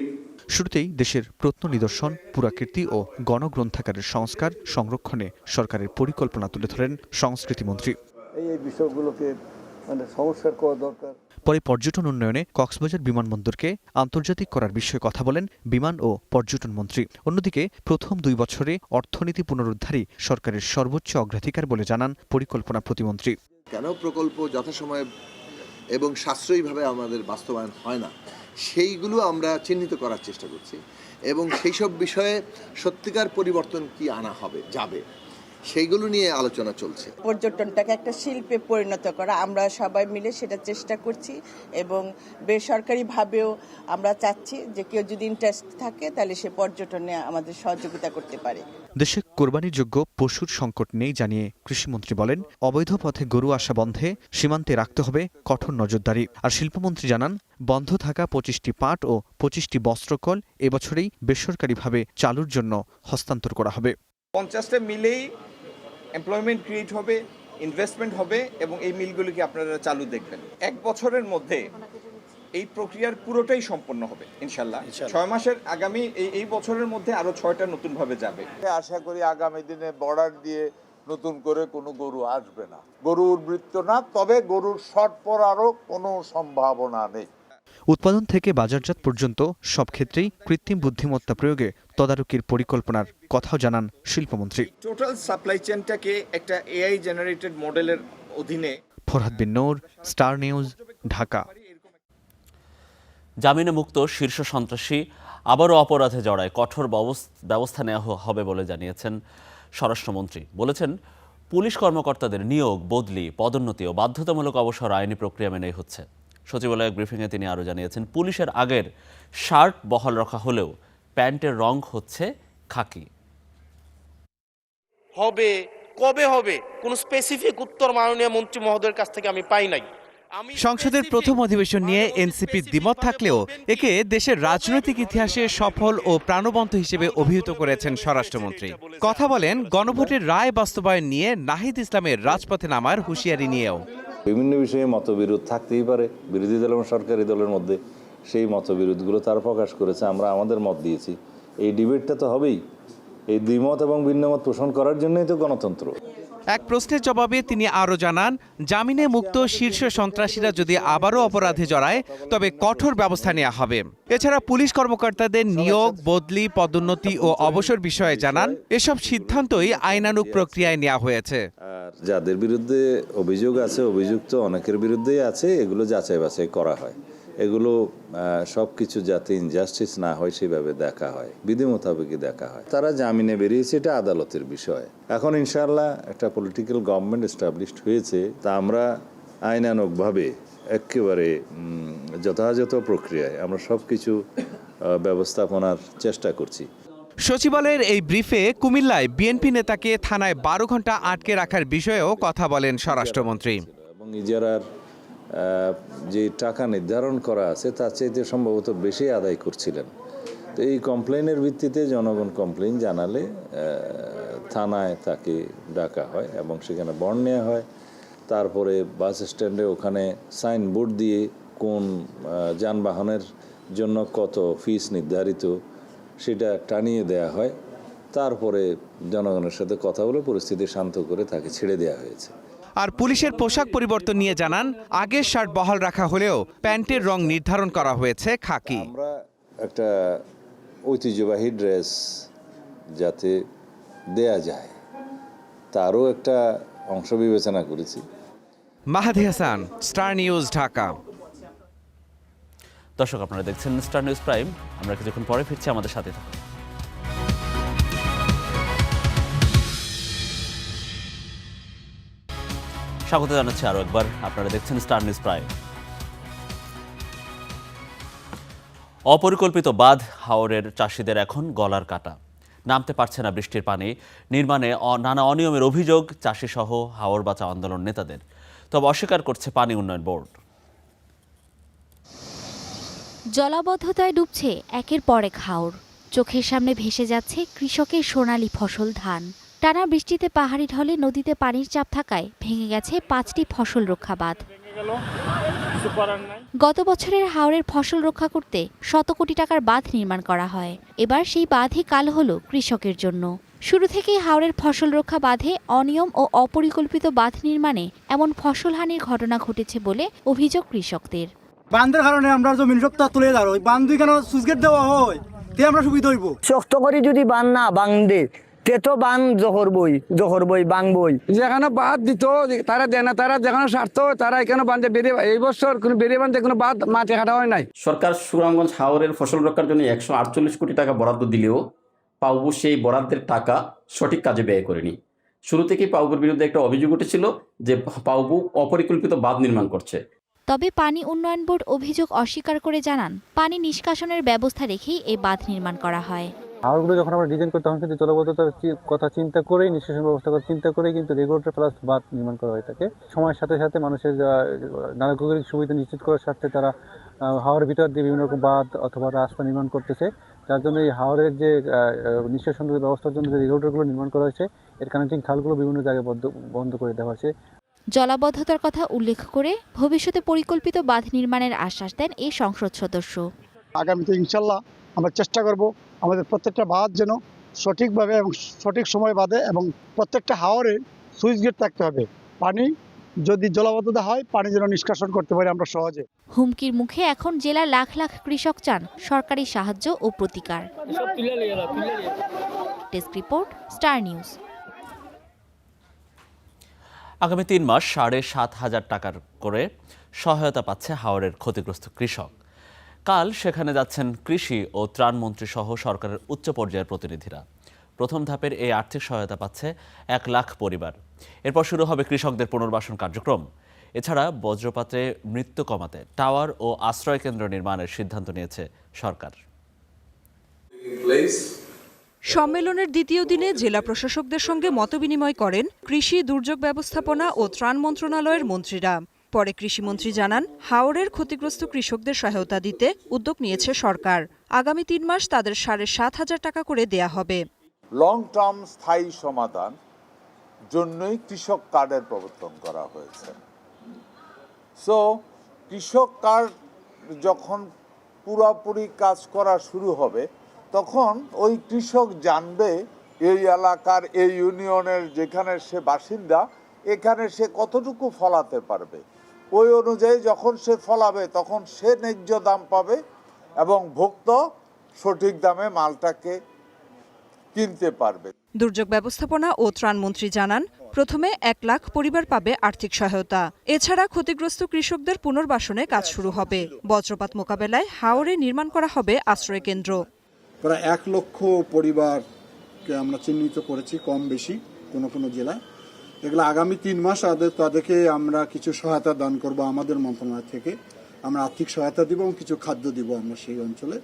শুরুতেই দেশের প্রত্ননিদর্শন, পুরাকীর্তি ও গণগ্রন্থাগারের সংস্কার সংরক্ষণে সরকারের পরিকল্পনা তুলে ধরেন সংস্কৃতিমন্ত্রী। এই বিষয়গুলোকে সংস্কার করা দরকার। পরে পর্যটন উন্নয়নে কক্সবাজার বিমানবন্দরকে আন্তর্জাতিক করার বিষয়ে কথা বলেন বিমান ও পর্যটন মন্ত্রী। অন্যদিকে প্রথম ২ বছরে অর্থনীতি পুনরুদ্ধারই সরকারের সর্বোচ্চ অগ্রাধিকার বলে জানান পরিকল্পনা প্রতিমন্ত্রী। কেন প্রকল্প যথাসময়ে এবং সাশ্রয়ীভাবে আমাদের বাস্তবায়ন হয় না, সেইগুলো আমরা চিহ্নিত করার চেষ্টা করছি এবং সেই সব বিষয়ে সত্যিকার পরিবর্তন কি আনা হবে যাবে সেইগুলো নিয়ে আলোচনা চলছে। পর্যটনটাকে একটা শিল্পে পরিণত করা, আমরা সবাই মিলে সেটা চেষ্টা করছি এবং বেসরকারিভাবেও আমরা চাচ্ছি যে কেউ যদি ইন্টারেস্ট থাকে তাহলে সে পর্যটনে আমাদের সহযোগিতা করতে পারে। দেশে কোরবানিযোগ্য পশুর সংকট নেই জানিয়ে কৃষিমন্ত্রী বলেন, অবৈধ পথে গরু আসা বন্ধে সীমান্তে রাখতে হবে কঠোর নজরদারি। আর শিল্পমন্ত্রী জানান, বন্ধ থাকা ২৫টি পাট ও ২৫টি বস্ত্রকল এবছরেই বেসরকারিভাবে চালুর জন্য হস্তান্তর করা হবে। 50টা মিলেই এমপ্লয়মেন্ট ক্রিয়েট হবে, ইনভেস্টমেন্ট হবে এবং এই মিলগুলিকে আপনারা চালু দেখবেন। 1 বছরের মধ্যে এই প্রক্রিয়ার পুরোটাই সম্পন্ন হবে ইনশাল্লাহ। 6 মাসের আগামী এই বছরের মধ্যে আরো 6টা নতুনভাবে যাবে। আশা করি আগামী দিনে বর্ডার দিয়ে নতুন করে কোনো গরু আসবে না, গরুর মৃত্যু না, তবে গরুর শর্ট পড়ারও কোনো সম্ভাবনা নেই। উৎপাদন থেকে বাজারজাত পর্যন্ত সব ক্ষেত্রেই কৃত্রিম বুদ্ধিমত্তা প্রয়োগে তদারকির পরিকল্পনার কথাও জানান শিল্পমন্ত্রী। টোটাল সাপ্লাই চেইনটাকে একটা এআই জেনারেটেড মডেলের অধীনে। ফরহাদ বিন নূর, স্টার নিউজ, ঢাকা। জামিনে মুক্ত শীর্ষ সন্ত্রাসী আবারও অপরাধে জড়ায় কঠোর ব্যবস্থা নেওয়া হবে বলে জানিয়েছেন স্বরাষ্ট্রমন্ত্রী। বলেছেন, পুলিশ কর্মকর্তাদের নিয়োগ, বদলি, পদোন্নতি ও বাধ্যতামূলক অবসর আইনি প্রক্রিয়া মেনেই হচ্ছে। সচিবালয় ব্রিফিংয়ে তিনি আরও জানিয়েছেন, পুলিশের আগের শার্ট বহাল রাখা হলেও প্যান্টের রং হচ্ছে খাকি। হবে, কবে হবে, কোন স্পেসিফিক উত্তর মাননীয় মন্ত্রী মহোদয়ের কাছ থেকে আমি পাই নাই। সংসদের প্রথম অধিবেশন নিয়ে এনসিপির দ্বিমত থাকলেও একে দেশের রাজনৈতিক ইতিহাসে সফল ও প্রাণবন্ত হিসেবে অভিহিত করেছেন স্বরাষ্ট্রমন্ত্রী। কথা বলেন গণভোটের রায় বাস্তবায়ন নিয়ে নাহিদ ইসলামের রাজপথে নামার হুঁশিয়ারি নিয়েও। বিভিন্ন বিষয়ে মতবিরোধ থাকতেই পারে বিরোধী দল এবং সরকারি দলের মধ্যে, সেই মতবিরোধগুলো তারা প্রকাশ করেছে, আমরা আমাদের মত দিয়েছি। এই ডিবেটটা তো হবেই, এই দ্বিমত এবং ভিন্নমত পোষণ করার জন্যই তো গণতন্ত্র। এক প্রশ্নের জবাবে তিনি আরও জানান, জামিনে মুক্ত শীর্ষ সন্ত্রাসীরা যদি আবারও অপরাধে জড়ায় তবে কঠোর ব্যবস্থা নেওয়া হবে। এছাড়া পুলিশ কর্মকর্তাদের নিয়োগ, বদলি, পদোন্নতি ও অবসর বিষয়ে জানান, এসব সিদ্ধান্তই আইনানুগ প্রক্রিয়ায় নেওয়া হয়েছে। আর যাদের বিরুদ্ধে অভিযোগ আছে, অভিযুক্ত অনেকের বিরুদ্ধেই আছে, এগুলো যাচাই বাছাই করা হয়। এগুলো সব কিছু যাতে ইনজাস্টিস না হয় সেভাবে দেখা হয়, বিধি মোতাবেকই দেখা হয়। তারা জামিনে বেরিয়েছে, এটা আদালতের বিষয়। এখন ইনশাআল্লাহ একটা পলিটিক্যাল গভর্নমেন্ট এস্টাবলিশড হয়েছে, তা আমরা আইনানুগভাবে একেবারে যথাযথ প্রক্রিয়ায় আমরা সব কিছু ব্যবস্থাপনার চেষ্টা করছি। সচিবালয়ের এই ব্রিফে কুমিল্লায় বিএনপি নেতাকে থানায় 12 ঘন্টা আটকে রাখার বিষয়েও কথা বলেন স্বরাষ্ট্রমন্ত্রী। এবং ইজারার যে টাকা নির্ধারণ করা আছে তার চাইতে সম্ভবত বেশি আদায় করছিলেন। তো এই কমপ্লেনের ভিত্তিতে জনগণ কমপ্লেন জানালে থানায় তাকে ডাকা হয় এবং সেখানে বন্ড নেওয়া হয়। তারপরে বাস স্ট্যান্ডে ওখানে সাইনবোর্ড দিয়ে কোন যানবাহনের জন্য কত ফিস নির্ধারিত সেটা টানিয়ে দেয়া হয়। তারপরে জনগণের সাথে কথা বলে পরিস্থিতি শান্ত করে তাকে ছেড়ে দেওয়া হয়েছে। আর পুলিশের পোশাক পরিবর্তন নিয়ে জানান, আগের শার্ট বহাল রাখা হলেও প্যান্টের রং নির্ধারণ করা হয়েছে খাকি। আমরা একটা ঐতিহ্যবাহী ড্রেস যাতে দেয়া যায় তারও একটা অংশ বিবেচনা করেছি। মাহাদি হাসান, স্টার নিউজ, ঢাকা। দর্শক, আপনারা দেখছেন স্টার নিউজ প্রাইম। আমরা কিছুক্ষণ পরে ফিরছি, আমাদের সাথে থাকুন। স্বাগত জানাচ্ছি আরও একবার, আপনারা দেখছেন স্টার নিউজ প্রাইম। অপরিকল্পিত বাঁধ হাওরের চাষিদের এখন গলার কাটা। নামতে পারছে না বৃষ্টির পানি, নির্মাণে নানা অনিয়মের অভিযোগ চাষি সহ হাওর বাঁচা আন্দোলন নেতাদের। তবে অস্বীকার করছে পানি উন্নয়ন বোর্ড। জলাবদ্ধতায় ডুবছে একের পর এক হাওর। চোখের সামনে ভেসে যাচ্ছে কৃষকের সোনালী ফসল ধান। টানা বৃষ্টিতে পাহাড়ি ঢলে নদীতে পানির চাপ থাকায় ভেঙে গেছে 5টি ফসল রক্ষা বাঁধ। গত বছরের হাওরের ফসল রক্ষা করতে শত কোটি টাকার বাঁধ নির্মাণ করা হয়। এবার সেই বাঁধই কাল হলো কৃষকের জন্য। শুরু থেকেই হাওরের ফসল রক্ষা বাঁধে অনিয়ম ও অপরিকল্পিত বাঁধ নির্মাণে এমন ফসলহানির ঘটনা ঘটেছে বলে অভিযোগ কৃষকদের। বাঁধের কারণে আমরা জমিন রক্ত তুলে যাবো, বাঁধ কেন সুইচগেট দেওয়া হয় তে আমরা সুবিধা হইব। শক্ত করে যদি বান না বাঁধে তে তো বান জহর বই বাংবই। যেখানে বাঁধ দিত তারা দেয় না, তারা যেখানে স্বার্থ তারা এখানে বাঁধে বেরিয়ে, এই বছর কোনো বেরিয়ে বাঁধে কোনো বাঁধ মাঠে কাটা হয় নাই। সরকার সুনামগঞ্জ হাওরের ফসল রক্ষার জন্য 148 কোটি টাকা বরাদ্দ দিলেও পাউবু সেই বরাদ্দের টাকা সঠিক কাজে ব্যয় করেনি। শুরু থেকেই পাউবুর বিরুদ্ধে একটা অভিযোগ উঠেছিল যে পাউবু অপরিকল্পিত বাঁধ নির্মাণ করছে। তবে পানি উন্নয়ন বোর্ড অভিযোগ অস্বীকার করে জানান, পানি নিষ্কাশনের ব্যবস্থা রেখেই এই বাঁধ নির্মাণ করা হয়। হাওরগুলো যখন আমরা ডিজাইন করতে তখন কিন্তু জলবদ্ধতার কথা চিন্তা করেই, নিষ্কাশন ব্যবস্থা কথা চিন্তা করেই কিন্তু রেগুলেটর প্লাস বাঁধ নির্মাণ করা হয়ে থাকে। সময়ের সাথে সাথে মানুষের নাগরিক সুবিধা নিশ্চিত করার স্বার্থে তারা হাওরের ভিতর দিয়ে বিভিন্ন রকম বাঁধ অথবা রাস্তা নির্মাণ করতেছে। যার জন্য এই হাওরের যে নিষ্কাশন ব্যবস্থার জন্য যে রেগুলেটরগুলো নির্মাণ করা হয়েছে, এর কানেক্টিং খালগুলো বিভিন্ন জায়গায় বন্ধ করে দেওয়া হয়েছে। জলাবদ্ধতার কথা উল্লেখ করে ভবিষ্যতে পরিকল্পিত বাঁধ নির্মাণের আশ্বাস দেন এই সংসদ সদস্য। আগামীতে ইনশাল্লাহ আমরা চেষ্টা করব আমাদের প্রত্যেকটা বাঁধ যেন সঠিকভাবে এবং সঠিক সময় বাঁধে, এবং প্রত্যেকটা হাওরে সুইচ গেট থাকতে হবে। পানি যদি জলাবদ্ধতা হয়, পানি যেন নিষ্কাশন করতে পারি আমরা সহজে। হুমকির মুখে এখন জেলার লাখ লাখ কৃষক চান সরকারি সাহায্য ও প্রতিকার। Desk report, star news. আগামী 3 মাস 7,500 টাকার করে সহায়তা পাচ্ছে হাওরের ক্ষতিগ্রস্ত কৃষক। কাল সেখানে যাচ্ছেন কৃষি ও ত্রাণমন্ত্রী সহ সরকারের উচ্চ পর্যায়ের প্রতিনিধিরা। প্রথম ধাপের এই আর্থিক সহায়তা পাচ্ছে 1 লাখ পরিবার। এরপর শুরু হবে কৃষকদের পুনর্বাসন কার্যক্রম। এছাড়া বজ্রপাতে মৃত্যু কমাতে টাওয়ার ও আশ্রয় কেন্দ্র নির্মাণের সিদ্ধান্ত নিয়েছে সরকার। সম্মেলনের দ্বিতীয় দিনে জেলা প্রশাসকদের সঙ্গে মতবিনিময় করেন কৃষি, দুর্যোগ ব্যবস্থাপনা ও ত্রাণ মন্ত্রণালয়ের মন্ত্রীরা। পরে কৃষিমন্ত্রী জানান, হাওরের ক্ষতিগ্রস্ত কৃষকদের সহায়তা দিতে উদ্যোগ নিয়েছে সরকার। আগামী 3 মাস তাদের 7,500 টাকা করে দেয়া হবে। লং টার্ম স্থায়ী সমাধান জন্যই কৃষক কার্ডের প্রবর্তন করা হয়েছে। সো কৃষক কার্ড যখন পুরোপুরি কাজ করা শুরু হবে, তখন ওই কৃষক জানবে এই এলাকার, এই ইউনিয়নের যেখানে সে বাসিন্দা, এখানে সে কতটুকু ফলাতে পারবে। ওই অনুযায়ী যখন সে ফলাবে তখন সে ন্যায্য দাম পাবে এবং ভোক্তা সঠিক দামে মালটাকে কিনতে পারবে। দুর্যোগ ব্যবস্থাপনা ও ত্রাণমন্ত্রী জানান, প্রথমে 1 লাখ পরিবার পাবে আর্থিক সহায়তা। এছাড়া ক্ষতিগ্রস্ত কৃষকদের পুনর্বাসনে কাজ শুরু হবে। বজ্রপাত মোকাবেলায় হাওরে নির্মাণ করা হবে আশ্রয় কেন্দ্র। প্রায় 1 লক্ষ পরিবারকে আমরা চিহ্নিত করেছি, কম বেশি কোনো জেলায়। এগুলো আগামী 3 মাস তাদেরকে আমরা কিছু সহায়তা দান করব। আমাদের মন্ত্রণালয় থেকে আমরা আর্থিক সহায়তা দিব এবং কিছু খাদ্য দিব আমরা সেই অঞ্চলে।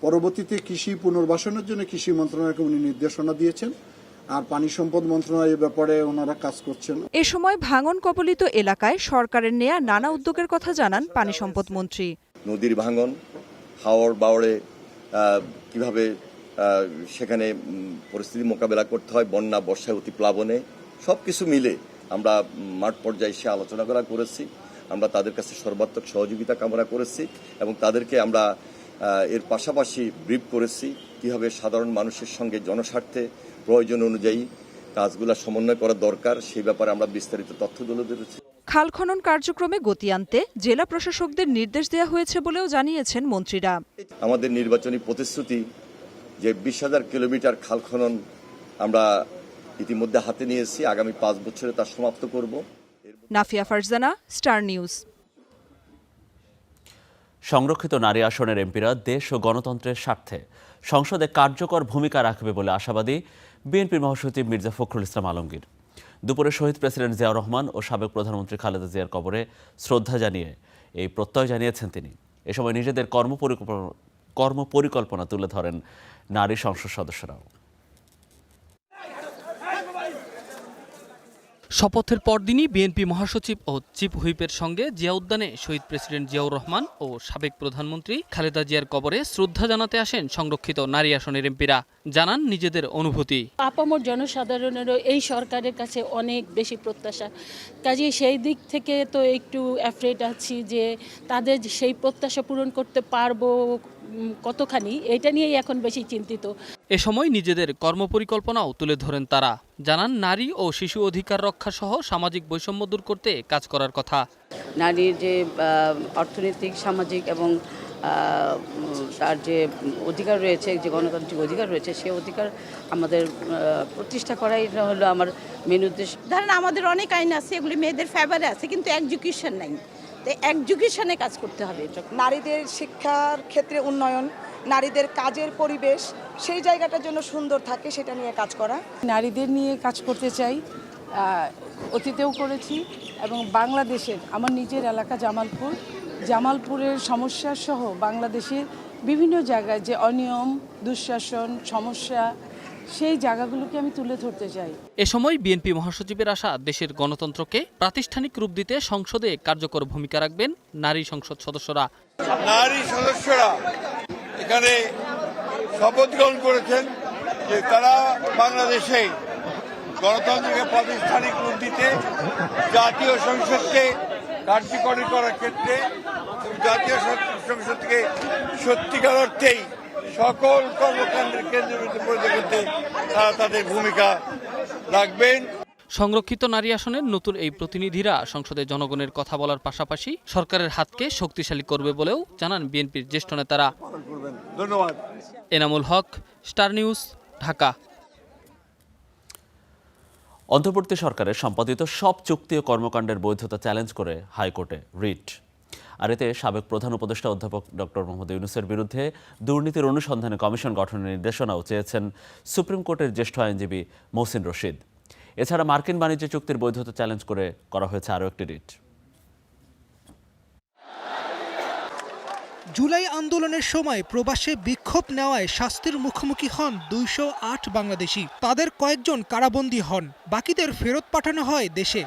পরবর্তীতে কৃষি পুনর্বাসনের জন্য কৃষি মন্ত্রণালয়কে উনি নির্দেশনা দিয়েছেন, আর পানি সম্পদ মন্ত্রণালয় এই ব্যাপারে ওনারা কাজ করছেন। এ সময় ভাঙন কবলিত এলাকায় সরকারের নেয়া নানা উদ্যোগের কথা জানান পানি সম্পদ মন্ত্রী। নদীর ভাঙন, হাওর বাওড়ে কিভাবে সেখানে পরিস্থিতি মোকাবেলা করতে হয়, বন্যা, বর্ষায় অতিপ্লাবনে, সব কিছু মিলে আমরা মাঠ পর্যায়ে এসে আলোচনা করেছি। আমরা তাদের কাছে সর্বাত্মক সহযোগিতা কামনা করেছি এবং তাদেরকে আমরা এর পাশাপাশি ব্রিফ করেছি কীভাবে সাধারণ মানুষের সঙ্গে জনস্বার্থে প্রয়োজন অনুযায়ী কাজগুলো সমন্বয় করা দরকার, সেই ব্যাপারে আমরা বিস্তারিত তথ্য তুলে ধরেছি। খাল খনন কার্যক্রমে গতি আনতে জেলা প্রশাসকদের নির্দেশ দেওয়া হয়েছে বলেও জানিয়েছেন মন্ত্রীরা। আমাদের নির্বাচনী প্রতিশ্রুতি যে 20,000 কিলোমিটার খাল খনন আমরা ইতিমধ্যে হাতে নিয়েছি, আগামী 5 বছরে তা সমাপ্ত করব। Nafia Farzana, star news. সংরক্ষিত নারী আসনের এমপিরা দেশ ও গণতন্ত্রের স্বার্থে সংসদে কার্যকর ভূমিকা রাখবে বলে আশাবাদী বিএনপির মহাসচিব মির্জা ফখরুল ইসলাম আলমগীর। দুপুরে শহীদ প্রেসিডেন্ট জিয়াউর রহমান ও সাবেক প্রধানমন্ত্রী খালেদা জিয়ার কবরে শ্রদ্ধা জানিয়ে এই প্রত্যয় জানিয়েছেন তিনি। এ সময় নিজেদের কর্মপরিকল্পনা তুলে ধরেন নারী সংসদ সদস্যরাও। শপথের পরদিনই বিএনপি মহাসচিব ও চিফ হুইপের সঙ্গে জিয়া উদ্যানে শহীদ প্রেসিডেন্ট জিয়াউর রহমান ও সাবেক প্রধানমন্ত্রী খালেদা জিয়ার কবরে শ্রদ্ধা জানাতে আসেন সংরক্ষিত নারী আসনের এমপিরা। জানান নিজেদের অনুভূতি। আপামর জনসাধারণেরও এই সরকারের কাছে অনেক বেশি প্রত্যাশা, কাজেই সেই দিক থেকে তো একটু অ্যাফ্রেড আছি যে তাদের সেই প্রত্যাশা পূরণ করতে পারবো কতখানি, এটা নিয়েই এখন বেশি চিন্তিত। এ সময় নিজেদের কর্মপরিকল্পনাও তুলে ধরেন তারা। জানান নারী ও শিশু অধিকার রক্ষা সহ সামাজিক বৈষম্য দূর করতে কাজ করার কথা। নারীর যে অর্থনৈতিক, সামাজিক এবং তার যে অধিকার রয়েছে, যে গণতান্ত্রিক অধিকার রয়েছে, সেই অধিকার আমাদের প্রতিষ্ঠা করাই হলো আমার মেন উদ্দেশ্য। ধরেন আমাদের অনেক আইন আছে, এগুলি মেয়েদের ফেভারে আছে, কিন্তু এডুকেশন নাই। তো এডুকেশনে কাজ করতে হবে। নারীদের শিক্ষার ক্ষেত্রে উন্নয়ন, নারীদের কাজের পরিবেশ সেই জায়গাটার জন্য সুন্দর থাকে, সেটা নিয়ে কাজ করা। নারীদের নিয়ে কাজ করতে চাই, অতীতেও করেছি এবং বাংলাদেশের আমার নিজের এলাকা জামালপুরের সমস্যা সহ বাংলাদেশের বিভিন্ন জায়গায় যে অনিয়ম, দুঃশাসন, সমস্যা, সেই জায়গাগুলোকে আমি তুলে ধরতে চাই। এ সময় বিএনপি মহাসচিবের আশা দেশের গণতন্ত্রকে প্রাতিষ্ঠানিক রূপ দিতে সংসদে কার্যকর ভূমিকা রাখবেন নারী সংসদ সদস্যরা। নারী সদস্যরা এখানে শপথ গ্রহণ করেছেন যে তারা বাংলাদেশে গণতন্ত্রকে প্রাতিষ্ঠানিক রূপ দিতে, জাতীয় সংসদকে কার্যকরী করার ক্ষেত্রে জাতীয় সংসদকে সত্যিকার অর্থেই সকল কর্মকাণ্ডের কেন্দ্রবিন্দু পরিণত করতে তারা তাদের ভূমিকা রাখবেন। সংরক্ষিত নারী আসনের নতুন এই প্রতিনিধিরা সংসদে জনগণের কথা বলার পাশাপাশি সরকারের হাতকে শক্তিশালী করবে বলেও জানান বিএনপির জ্যেষ্ঠ নেতারা। ধন্যবাদ। Enamul Haque, star news, Dhaka. অন্তর্বর্তী সরকারের সম্পাদিত সব চুক্তি ও কর্মকাণ্ডের বৈধতা চ্যালেঞ্জ করে হাইকোর্টে রিট। আর এতে সাবেক প্রধান উপদেষ্টা অধ্যাপক ডক্টর মোহাম্মদ ইউনূসের বিরুদ্ধে দুর্নীতির অনুসন্ধানে কমিশন গঠনের নির্দেশনাও চেয়েছেন সুপ্রিম কোর্টের জ্যেষ্ঠ আইনজীবী মহসিন রশিদ। এছাড়া মার্কিন বাণিজ্য চুক্তির বৈধতা চ্যালেঞ্জ করে করা হয়েছে আরও একটি রিট। জুলাই আন্দোলনের সময় প্রবাসে বিক্ষোভ নেওয়ায় শাস্তির মুখোমুখি হন 208 বাংলাদেশি। তাদের কয়েকজন কারাবন্দী হন, বাকিদের ফেরত পাঠানো হয় দেশে।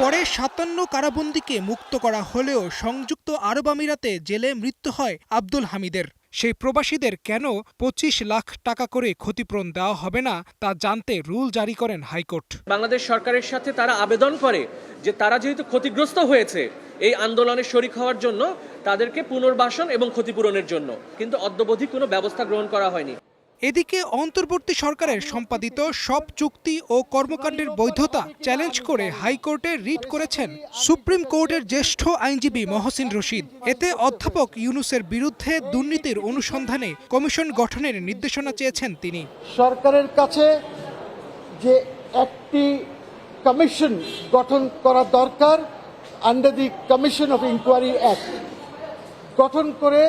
পরে 57 কারাবন্দীকে মুক্ত করা হলেও সংযুক্ত আরব আমিরাতে জেলে মৃত্যু হয় আব্দুল হামিদের। সেই প্রবাসীদের কেন 25 লাখ টাকা করে ক্ষতিপূরণ দেওয়া হবে না তা জানতে রুল জারি করেন হাইকোর্ট। বাংলাদেশ সরকারের সাথে তারা আবেদন করে যে তারা যেহেতু ক্ষতিগ্রস্ত হয়েছে এই আন্দোলনে শরিক হওয়ার জন্য, তাদেরকে পুনর্বাসন এবং ক্ষতিপূরণের জন্য, কিন্তু অদ্যাবধি কোনো ব্যবস্থা গ্রহণ করা হয়নি। এদিকে অন্তর্বর্তী সরকারের সম্পাদিত সব চুক্তি ও কর্মকাণ্ডের বৈধতা চ্যালেঞ্জ করে হাইকোর্টে রিট করেছেন সুপ্রিম কোর্টের জ্যেষ্ঠ আইনজীবী মহসিন রশিদ। এতে অধ্যাপক ইউনূসের বিরুদ্ধে দুর্নীতির অনুসন্ধানে কমিশন গঠনের নির্দেশনা চেয়েছেন তিনি। সরকারের কাছে যে একটি কমিশন গঠন করা দরকার, under the commission of inquiry act, গঠন করে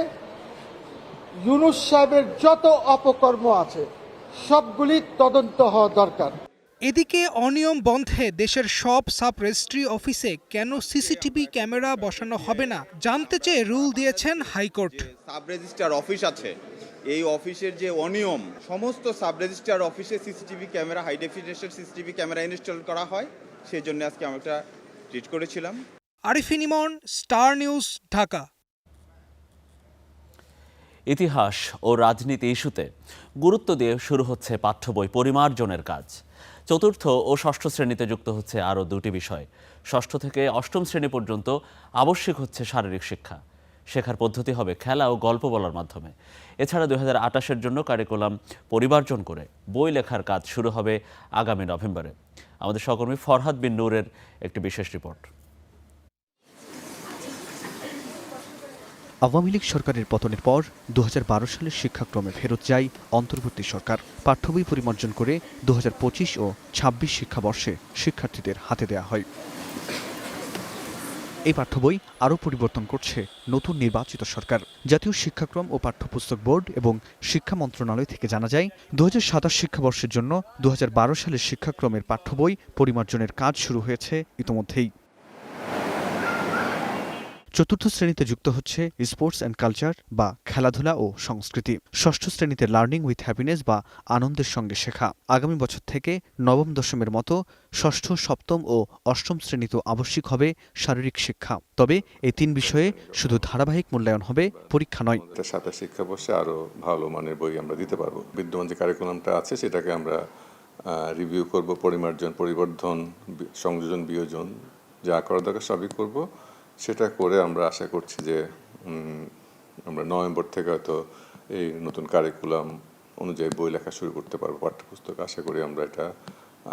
ইউনূস সাহেবের যত অপকর্ম আছে সবগুলি তদন্ত হওয়া দরকার। এদিকে অনিয়ম বন্ধে দেশের সব সাব রেজিস্ট্রি অফিসে কেন সিসিটিভি ক্যামেরা বসানো হবে না জানতে চেয়ে রুল দিয়েছেন হাইকোর্ট। সাব রেজিস্ট্রার অফিস আছে, এই অফিসের যে অনিয়ম, সমস্ত সাব রেজিস্ট্রার অফিসে CCTV camera, high definition CCTV camera install করা হয়। সেই জন্য আজকে আমরা একটা ট্রিট করেছিলাম। Arifin Emon, star news, Dhaka. ইতিহাস ও রাজনীতি ইস্যুতে গুরুত্ব দিয়ে শুরু হচ্ছে পাঠ্য বই পরিমার্জনের কাজ। চতুর্থ ও ষষ্ঠ শ্রেণীতে যুক্ত হচ্ছে আরও দুটি বিষয়। ষষ্ঠ থেকে অষ্টম শ্রেণী পর্যন্ত আবশ্যিক হচ্ছে শারীরিক শিক্ষা। শেখার পদ্ধতি হবে খেলা ও গল্প বলার মাধ্যমে। এছাড়া 2028-এর জন্য কারিকুলাম পরিমার্জন করে বই লেখার কাজ শুরু হবে আগামী নভেম্বরে। আমাদের সহকর্মী ফরহাদ বিন নূরের একটি বিশেষ রিপোর্ট। আওয়ামী লীগ সরকারের পতনের পর 2012 সালের শিক্ষাক্রমে ফেরত যায় অন্তর্বর্তী সরকার। পাঠ্য বই পরিমার্জন করে 2025 ও 26 শিক্ষাবর্ষে শিক্ষার্থীদের হাতে দেওয়া হয়। এই পাঠ্য বই আরও পরিবর্তন করছে নতুন নির্বাচিত সরকার। জাতীয় শিক্ষাক্রম ও পাঠ্যপুস্তক বোর্ড এবং শিক্ষা মন্ত্রণালয় থেকে জানা যায়, 2027 শিক্ষাবর্ষের জন্য 2012 সালের শিক্ষাক্রমের পাঠ্য বই পরিমার্জনের কাজ শুরু হয়েছে ইতোমধ্যেই। চতুর্থ শ্রেণীতে যুক্ত হচ্ছে স্পোর্টস অ্যান্ড কালচার বা খেলাধুলা ও সংস্কৃতি। ষষ্ঠ শ্রেণীতে লার্নিং উইথ হ্যাপিনেস বা আনন্দের সঙ্গে শেখা। আগামী বছর থেকে নবম দশমের মতো ষষ্ঠ, সপ্তম ও অষ্টম শ্রেণীতেও আবশ্যিক হবে শারীরিক শিক্ষা। তবে এই 3 বিষয়ে শুধু ধারাবাহিক মূল্যায়ন হবে, পরীক্ষা নয়। সাথে শিক্ষাবর্ষে আরো ভালো মানের বই আমরা দিতে পারবো। বিদ্যমান যে কারিকুলামটা আছে সেটাকে আমরা রিভিউ করব, পরিমার্জন, পরিবর্ধন, সংযোজন, বিয়োজন যা করা দরকার সবই করব। সেটা করে আমরা আশা করছি যে আমরা নভেম্বর থেকে হয়তো এই নতুন কারিকুলাম অনুযায়ী বই লেখা শুরু করতে পারবো, পাঠ্যপুস্তক। আশা করি আমরা এটা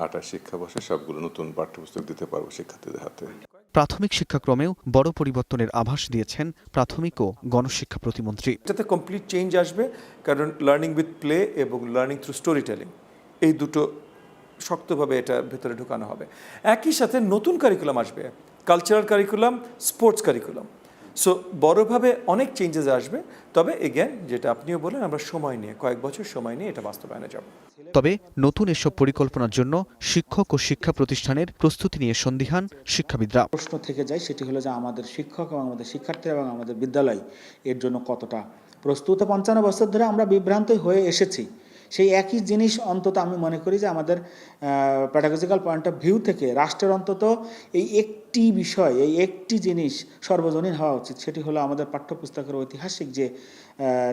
28 শিক্ষাবর্ষে সবগুলো নতুন পাঠ্যপুস্তক দিতে পারবো শিক্ষার্থীদের হাতে। প্রাথমিক শিক্ষাক্রমেও বড় পরিবর্তনের আভাস দিয়েছেন প্রাথমিক ও গণশিক্ষা প্রতিমন্ত্রী। এটাতে কমপ্লিট চেঞ্জ আসবে, কারণ লার্নিং উইথ প্লে এবং লার্নিং থ্রু স্টোরি টেলিং এই দুটো শক্তভাবে এটা ভেতরে ঢোকানো হবে। একই সাথে নতুন কারিকুলাম আসবে, cultural curriculum, sports curriculum. So বড়ভাবে অনেক চেঞ্জেস আসবে। তবে এগেন যেটা আপনিও বলেন, আমরা সময় নিয়ে, কয়েক বছর সময় নিয়ে এটা বাস্তবায়নে যাব। তবে নতুন এসব পরিকল্পনার জন্য শিক্ষক ও শিক্ষা প্রতিষ্ঠানের প্রস্তুতি নিয়ে সন্দিহান শিক্ষাবিদরা। প্রশ্ন থেকে যায় সেটি হলো যে আমাদের শিক্ষক এবং আমাদের শিক্ষার্থীরা এবং আমাদের বিদ্যালয় এর জন্য কতটা প্রস্তুত। 55 বছর ধরে আমরা বিভ্রান্ত হয়ে এসেছি। সেই একই জিনিস অন্তত আমি মনে করি যে আমাদের প্যাডাগজিক্যাল পয়েন্ট অফ ভিউ থেকে রাষ্ট্রের অন্তত এই একটি বিষয়, এই একটি জিনিস সর্বজনীন হওয়া উচিত। সেটি হলো আমাদের পাঠ্যপুস্তকের ঐতিহাসিক যে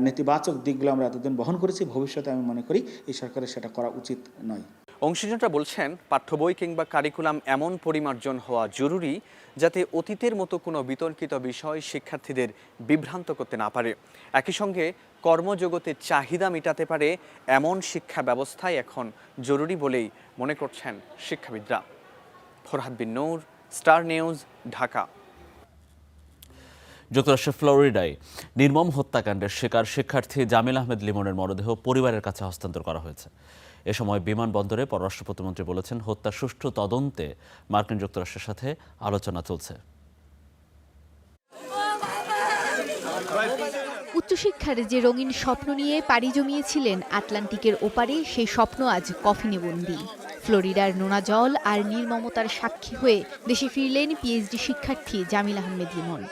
নেতিবাচক দিকগুলো আমরা এতদিন বহন করেছি, ভবিষ্যতে আমি মনে করি এই সরকারের সেটা করা উচিত নয়। অংশীজনরা বলছেন পাঠ্য বই কিংবা কারিকুলাম এমন পরিমার্জন হওয়া জরুরি যাতে অতীতের মতো কোনো বিতর্কিত বিষয় শিক্ষার্থীদের বিভ্রান্ত করতে না পারে। একই সঙ্গে কর্মজগতের চাহিদা মেটাতে পারে এমন শিক্ষা ব্যবস্থাই এখন জরুরি বলেই মনে করছেন শিক্ষাবিদরা। ফরহাদ বিন নূর, স্টার নিউজ, ঢাকা। যুক্তরাষ্ট্রের ফ্লোরিডায় নির্মম হত্যাকাণ্ডের শিকার শিক্ষার্থী জামিল আহমেদ লিমনের মরদেহ পরিবারের কাছে হস্তান্তর করা হয়েছে। এ সময় বিমানবন্দরে পররাষ্ট্র প্রতিমন্ত্রী বলেছেন, হত্যার সুষ্ঠু তদন্তে মার্কিন যুক্তরাষ্ট্রের সাথে আলোচনা চলছে। উচ্চশিক্ষার যে রঙিন স্বপ্ন নিয়ে পাড়ি জমিয়েছিলেন আটলান্টিকের ওপারে, সেই স্বপ্ন আজ কফিনে বন্দী। ফ্লোরিডার নোনা জল আর নির্মমতার সাক্ষী হয়ে দেশে ফিরলেন পিএইচডি শিক্ষার্থী জামিল আহমেদ লিমন।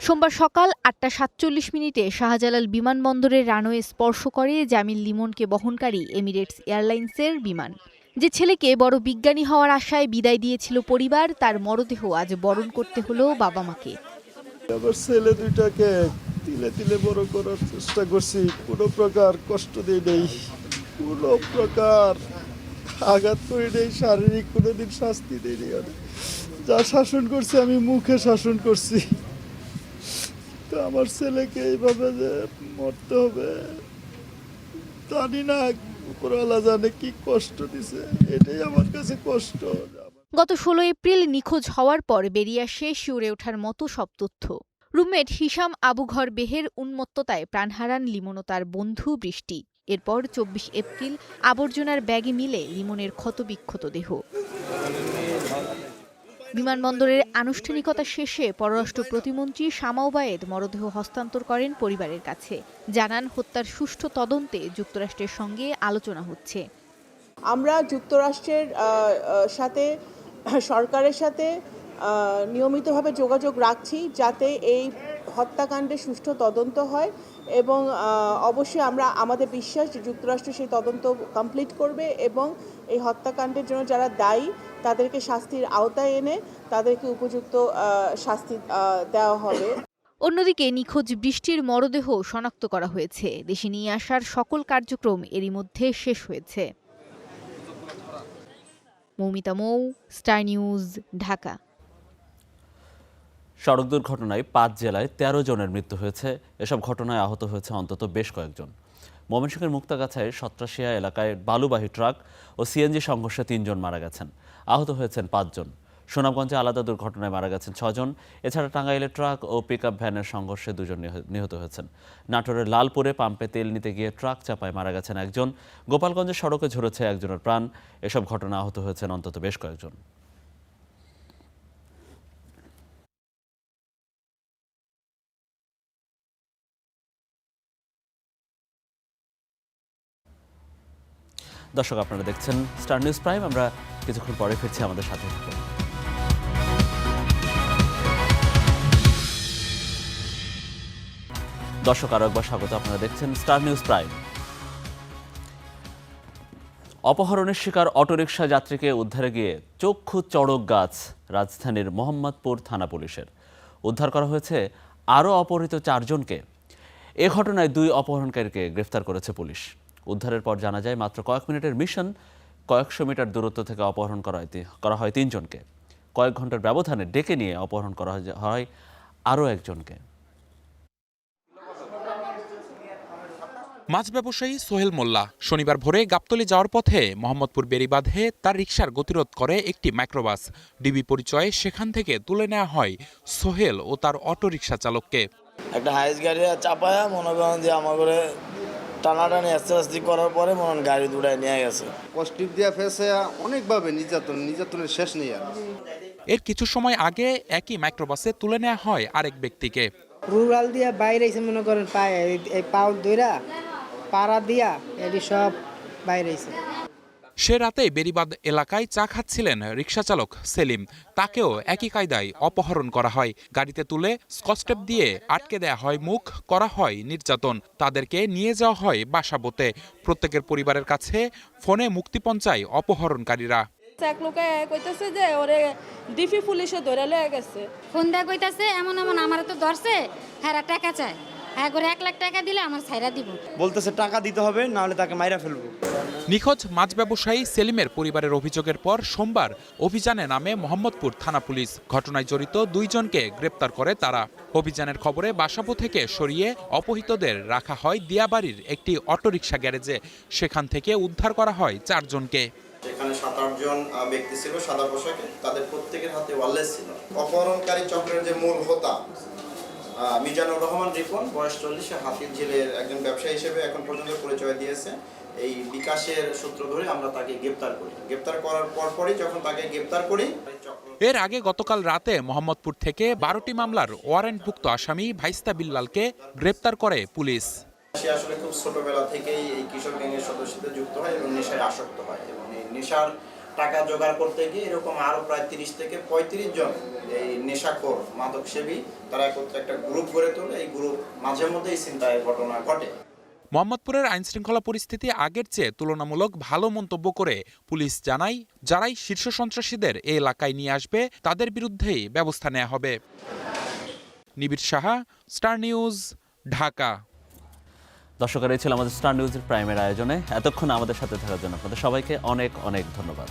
সোমবার সকাল 8:47 শাহজালাল বিমানবন্দরের রানওয়ে স্পর্শ করে জামিল লিমনকে বহনকারী এমিরেটস এয়ারলাইন্সের বিমান। যে ছেলেকে বড় বিজ্ঞানী হওয়ার আশায় বিদায় দিয়েছিল পরিবার, তার মরদেহ আজ বরণ করতে হলো বাবা মাকে। আমার ছেলে দুইটাকে তিলে তিলে বড় করার চেষ্টা করছি, কোনো প্রকার কষ্ট দিই নেই, কোনো প্রকার আঘাত করে নেই, শারীরিক কোনোদিন শাস্তি দিই নেই। যা শাসন করছি আমি মুখে শাসন করছি, তো আমার ছেলেকে এইভাবে যে মরতে হবে জানি না, উপরওয়ালা জানে কি কষ্ট দিছে, এটাই আমার কাছে কষ্ট। গত 16 এপ্রিল নিখোঁজ হওয়ার পর বেরিয়ে আসে শিউরে ওঠার মতো সব তথ্য। রুমমেট হিশাম আবু ঘর বেহের উন্মত্ততায় প্রাণ হারান লিমন ও তার বন্ধু বৃষ্টি। এরপর 24 এপ্রিল আবর্জনার ব্যাগে মিলে লিমনের ক্ষতবিক্ষত দেহ। বিমানবন্দরের আনুষ্ঠানিকতা শেষে পররাষ্ট্র প্রতিমন্ত্রী শামা ওবায়েদ মরদেহ হস্তান্তর করেন পরিবারের কাছে। জানান, হত্যার সুষ্ঠু তদন্তে যুক্তরাষ্ট্রের সঙ্গে আলোচনা হচ্ছে। আমরা যুক্তরাষ্ট্রের সাথে, সরকারের সাথে নিয়মিতভাবে যোগাযোগ রাখছি যাতে এই হত্যাকাণ্ডের সুষ্ঠু তদন্ত হয়, এবং অবশ্যই আমাদের বিশ্বাস যে যুক্তরাষ্ট্র সেই তদন্ত কমপ্লিট করবে এবং এই হত্যাকাণ্ডের জন্য যারা দায়ী তাদেরকে শাস্তির আওতায় এনে তাদেরকে উপযুক্ত শাস্তি দেওয়া হবে। অন্যদিকে নিখোঁজ বৃষ্টির মরদেহ শনাক্ত করা হয়েছে। দেশে নিয়ে আসার সকল কার্যক্রম এরই মধ্যে শেষ হয়েছে। মৌমিতা মৌ, স্টার নিউজ, ঢাকা। সড়ক দুর্ঘটনায় 5 জেলায় 13 জনের মৃত্যু হয়েছে। এসব ঘটনায় আহত হয়েছে অন্তত বেশ কয়েকজন। ময়মনসিংহের মুক্তাগাছায় সত্রাশিয়া এলাকায় বালুবাহী ট্রাক ও সিএনজি সংঘর্ষে 3 জন মারা গেছেন, আহত হয়েছেন 5 জন। সুনামগঞ্জে আলাদা দুর্ঘটনায় মারা গেছেন 6 জন। এছাড়া টাঙ্গাইলের ট্রাক ও পিকআপ ভ্যানের সংঘর্ষে 2 জন নিহত হয়েছেন। নাটোরের লালপুরে পাম্পে তেল নিতে গিয়ে ট্রাক চাপায় মারা গেছেন 1 জন। গোপালগঞ্জের সড়কে ঝরেছে 1 জনের প্রাণ। এসব ঘটনা আহত হয়েছেন অন্তত বেশ কয়েকজন। দর্শক, আপনারা দেখছেন স্টার নিউজ প্রাইম। আমরা কিছুক্ষণ পরে ফিরছি, আমাদের সাথে থাকুন। দর্শক, আরো একবার স্বাগত। আপনারা দেখছেন স্টার নিউজ প্রাইম। অপহরণের শিকার অটোরিকশা যাত্রীকে উদ্ধারে গিয়ে চক্ষু চড়ক গাছ রাজধানীর মোহাম্মদপুর থানা পুলিশের। উদ্ধার করা হয়েছে আরও অপহৃত 4 জনকে। এ ঘটনায় 2 অপহরণকারীকে গ্রেফতার করেছে পুলিশ। উদ্ধারের পর জানা যায়, মাত্র কয়েক মিনিটের মিশন, কয়েকশো মিটার দূরত্ব থেকে অপহরণ করা হয় 3 জনকে। কয়েক ঘন্টার ব্যবধানে ডেকে নিয়ে অপহরণ করা হয় আরও 1 জনকে। মাছ ব্যবসায়ী সোহেল মোল্লা শনিবার ভোরে গাবতলী যাওয়ার পথে মোহাম্মদপুর বেড়িবাঁধে তার রিকশার গতিরোধ করে একটি মাইক্রোবাস। ডিবি পরিচয়ে সেখান থেকে তুলে নেওয়া হয় সোহেল ও তার অটোরিকশা চালককে। একটা হাইস গাড়ি চাপায়া মনে করেন যে আমার করে টানাটানি আস্তে করার পরে মনে হয় গাড়ি দুটায় নিয়ে গেছে। কষ্টিপ দিয়া ফেসে অনেকভাবে নির্যাতনের শেষ নেই। আর এর কিছু সময় আগে একই মাইক্রোবাসে তুলে নেওয়া হয় আরেক ব্যক্তিকে। রুরাল দিয়া বাইরে এসে মনে করেন পায় এই পাউ দইরা পাড়া দিয়া এটি সব বাইরে এসে। সে রাতে বেড়িবাঁধ এলাকায় চা খাচ্ছিলেন রিকশা চালক সেলিম। তাকেও একই কায়দায় অপহরণ করা হয়। গাড়িতে তুলে স্কচটেপ দিয়ে আটকে দেয়া হয় মুখ, করা হয় নির্যাতন। তাদেরকে নিয়ে যাওয়া হয় বাসাবোতে। প্রত্যেকের পরিবারের কাছে ফোনে মুক্তিপণ চায় অপহরণকারীরা। এক লোকে কইতাছে যে ওরে ডিফি পুলিশে ধরে লয়ে গেছে। ফোন দা কইতাছে এমন আমার তো ধরছে, হ্যাঁ টাকা চায়, হ্যাঁ করে 1 লাখ টাকা দিলে আমার ছাইরা দিব। বলতেছে টাকা দিতে হবে, না হলে তাকে মাইরা ফেলবো। নিখোঁজ মাছ ব্যবসায়ী সেলিমের পরিবারের অভিযোগের পর সোমবার অভিযানে নামে মোহাম্মদপুর থানা পুলিশ। ঘটনায় জড়িত 2 জনকে গ্রেপ্তার করে তারা। অভিযানের খবরে বাসাবো থেকে সরিয়ে অপহৃতদের রাখা হয় দিয়াবাড়ির একটি অটোরিকশা গ্যারেজে। সেখান থেকে উদ্ধার করা হয় 4 জনকে। সেখানে 7-8 জন ব্যক্তি ছিল সাদা পোশাকে, তাদের প্রত্যেকের হাতে ওয়ালেস ছিল। অপহরণকারী চক্রের যে মূল হোতা মিজানুর রহমান রিপন, বয়স 40, হাতির ঝিলের একজন ব্যবসায়ী হিসেবে এখন পর্যন্ত পরিচয় দিয়েছে। এই বিকাশের সূত্র ধরে আমরা তাকে গ্রেপ্তার করি। গ্রেপ্তার করার পরপরই যখন তাকে গ্রেপ্তার করি, এর আগে গতকাল রাতে মোহাম্মদপুর থেকে 12টি মামলার ওয়ারেন্টভুক্ত আসামি ভাইস্তা বিল্লালকে গ্রেপ্তার করে পুলিশ। সে আসলে খুব ছোটবেলা থেকেই এই কিশোর গ্যাংয়ের সদস্যদের যুক্ত হয় এবং নেশায় আসক্ত হয়, এবং এই নেশার টাকা জোগাড় করতে গিয়ে এরকম আরো প্রায় 30 থেকে 35 জন এই নেশাখোর মাদক সেবী তারা একত্রে একটা গ্রুপ গড়ে তোলে। এই গ্রুপ মাঝে মধ্যেই ছিনতাইয়ের ঘটনা ঘটে। মোহাম্মদপুরের আইনশৃঙ্খলা পরিস্থিতি আগের চেয়ে তুলনামূলক ভালো মন্তব্য করে পুলিশ জানায়, যারাই শীর্ষ সন্ত্রাসীদের এই এলাকায় নিয়ে আসবে তাদের বিরুদ্ধেই ব্যবস্থা নেওয়া হবে। নিবিড় সাহা, স্টার নিউজ, ঢাকা। দর্শকেরা, এই ছিল আমাদের স্টার নিউজের প্রাইমের আয়োজনে। এতক্ষণ আমাদের সাথে থাকার জন্য আপনাদের সবাইকে অনেক অনেক ধন্যবাদ।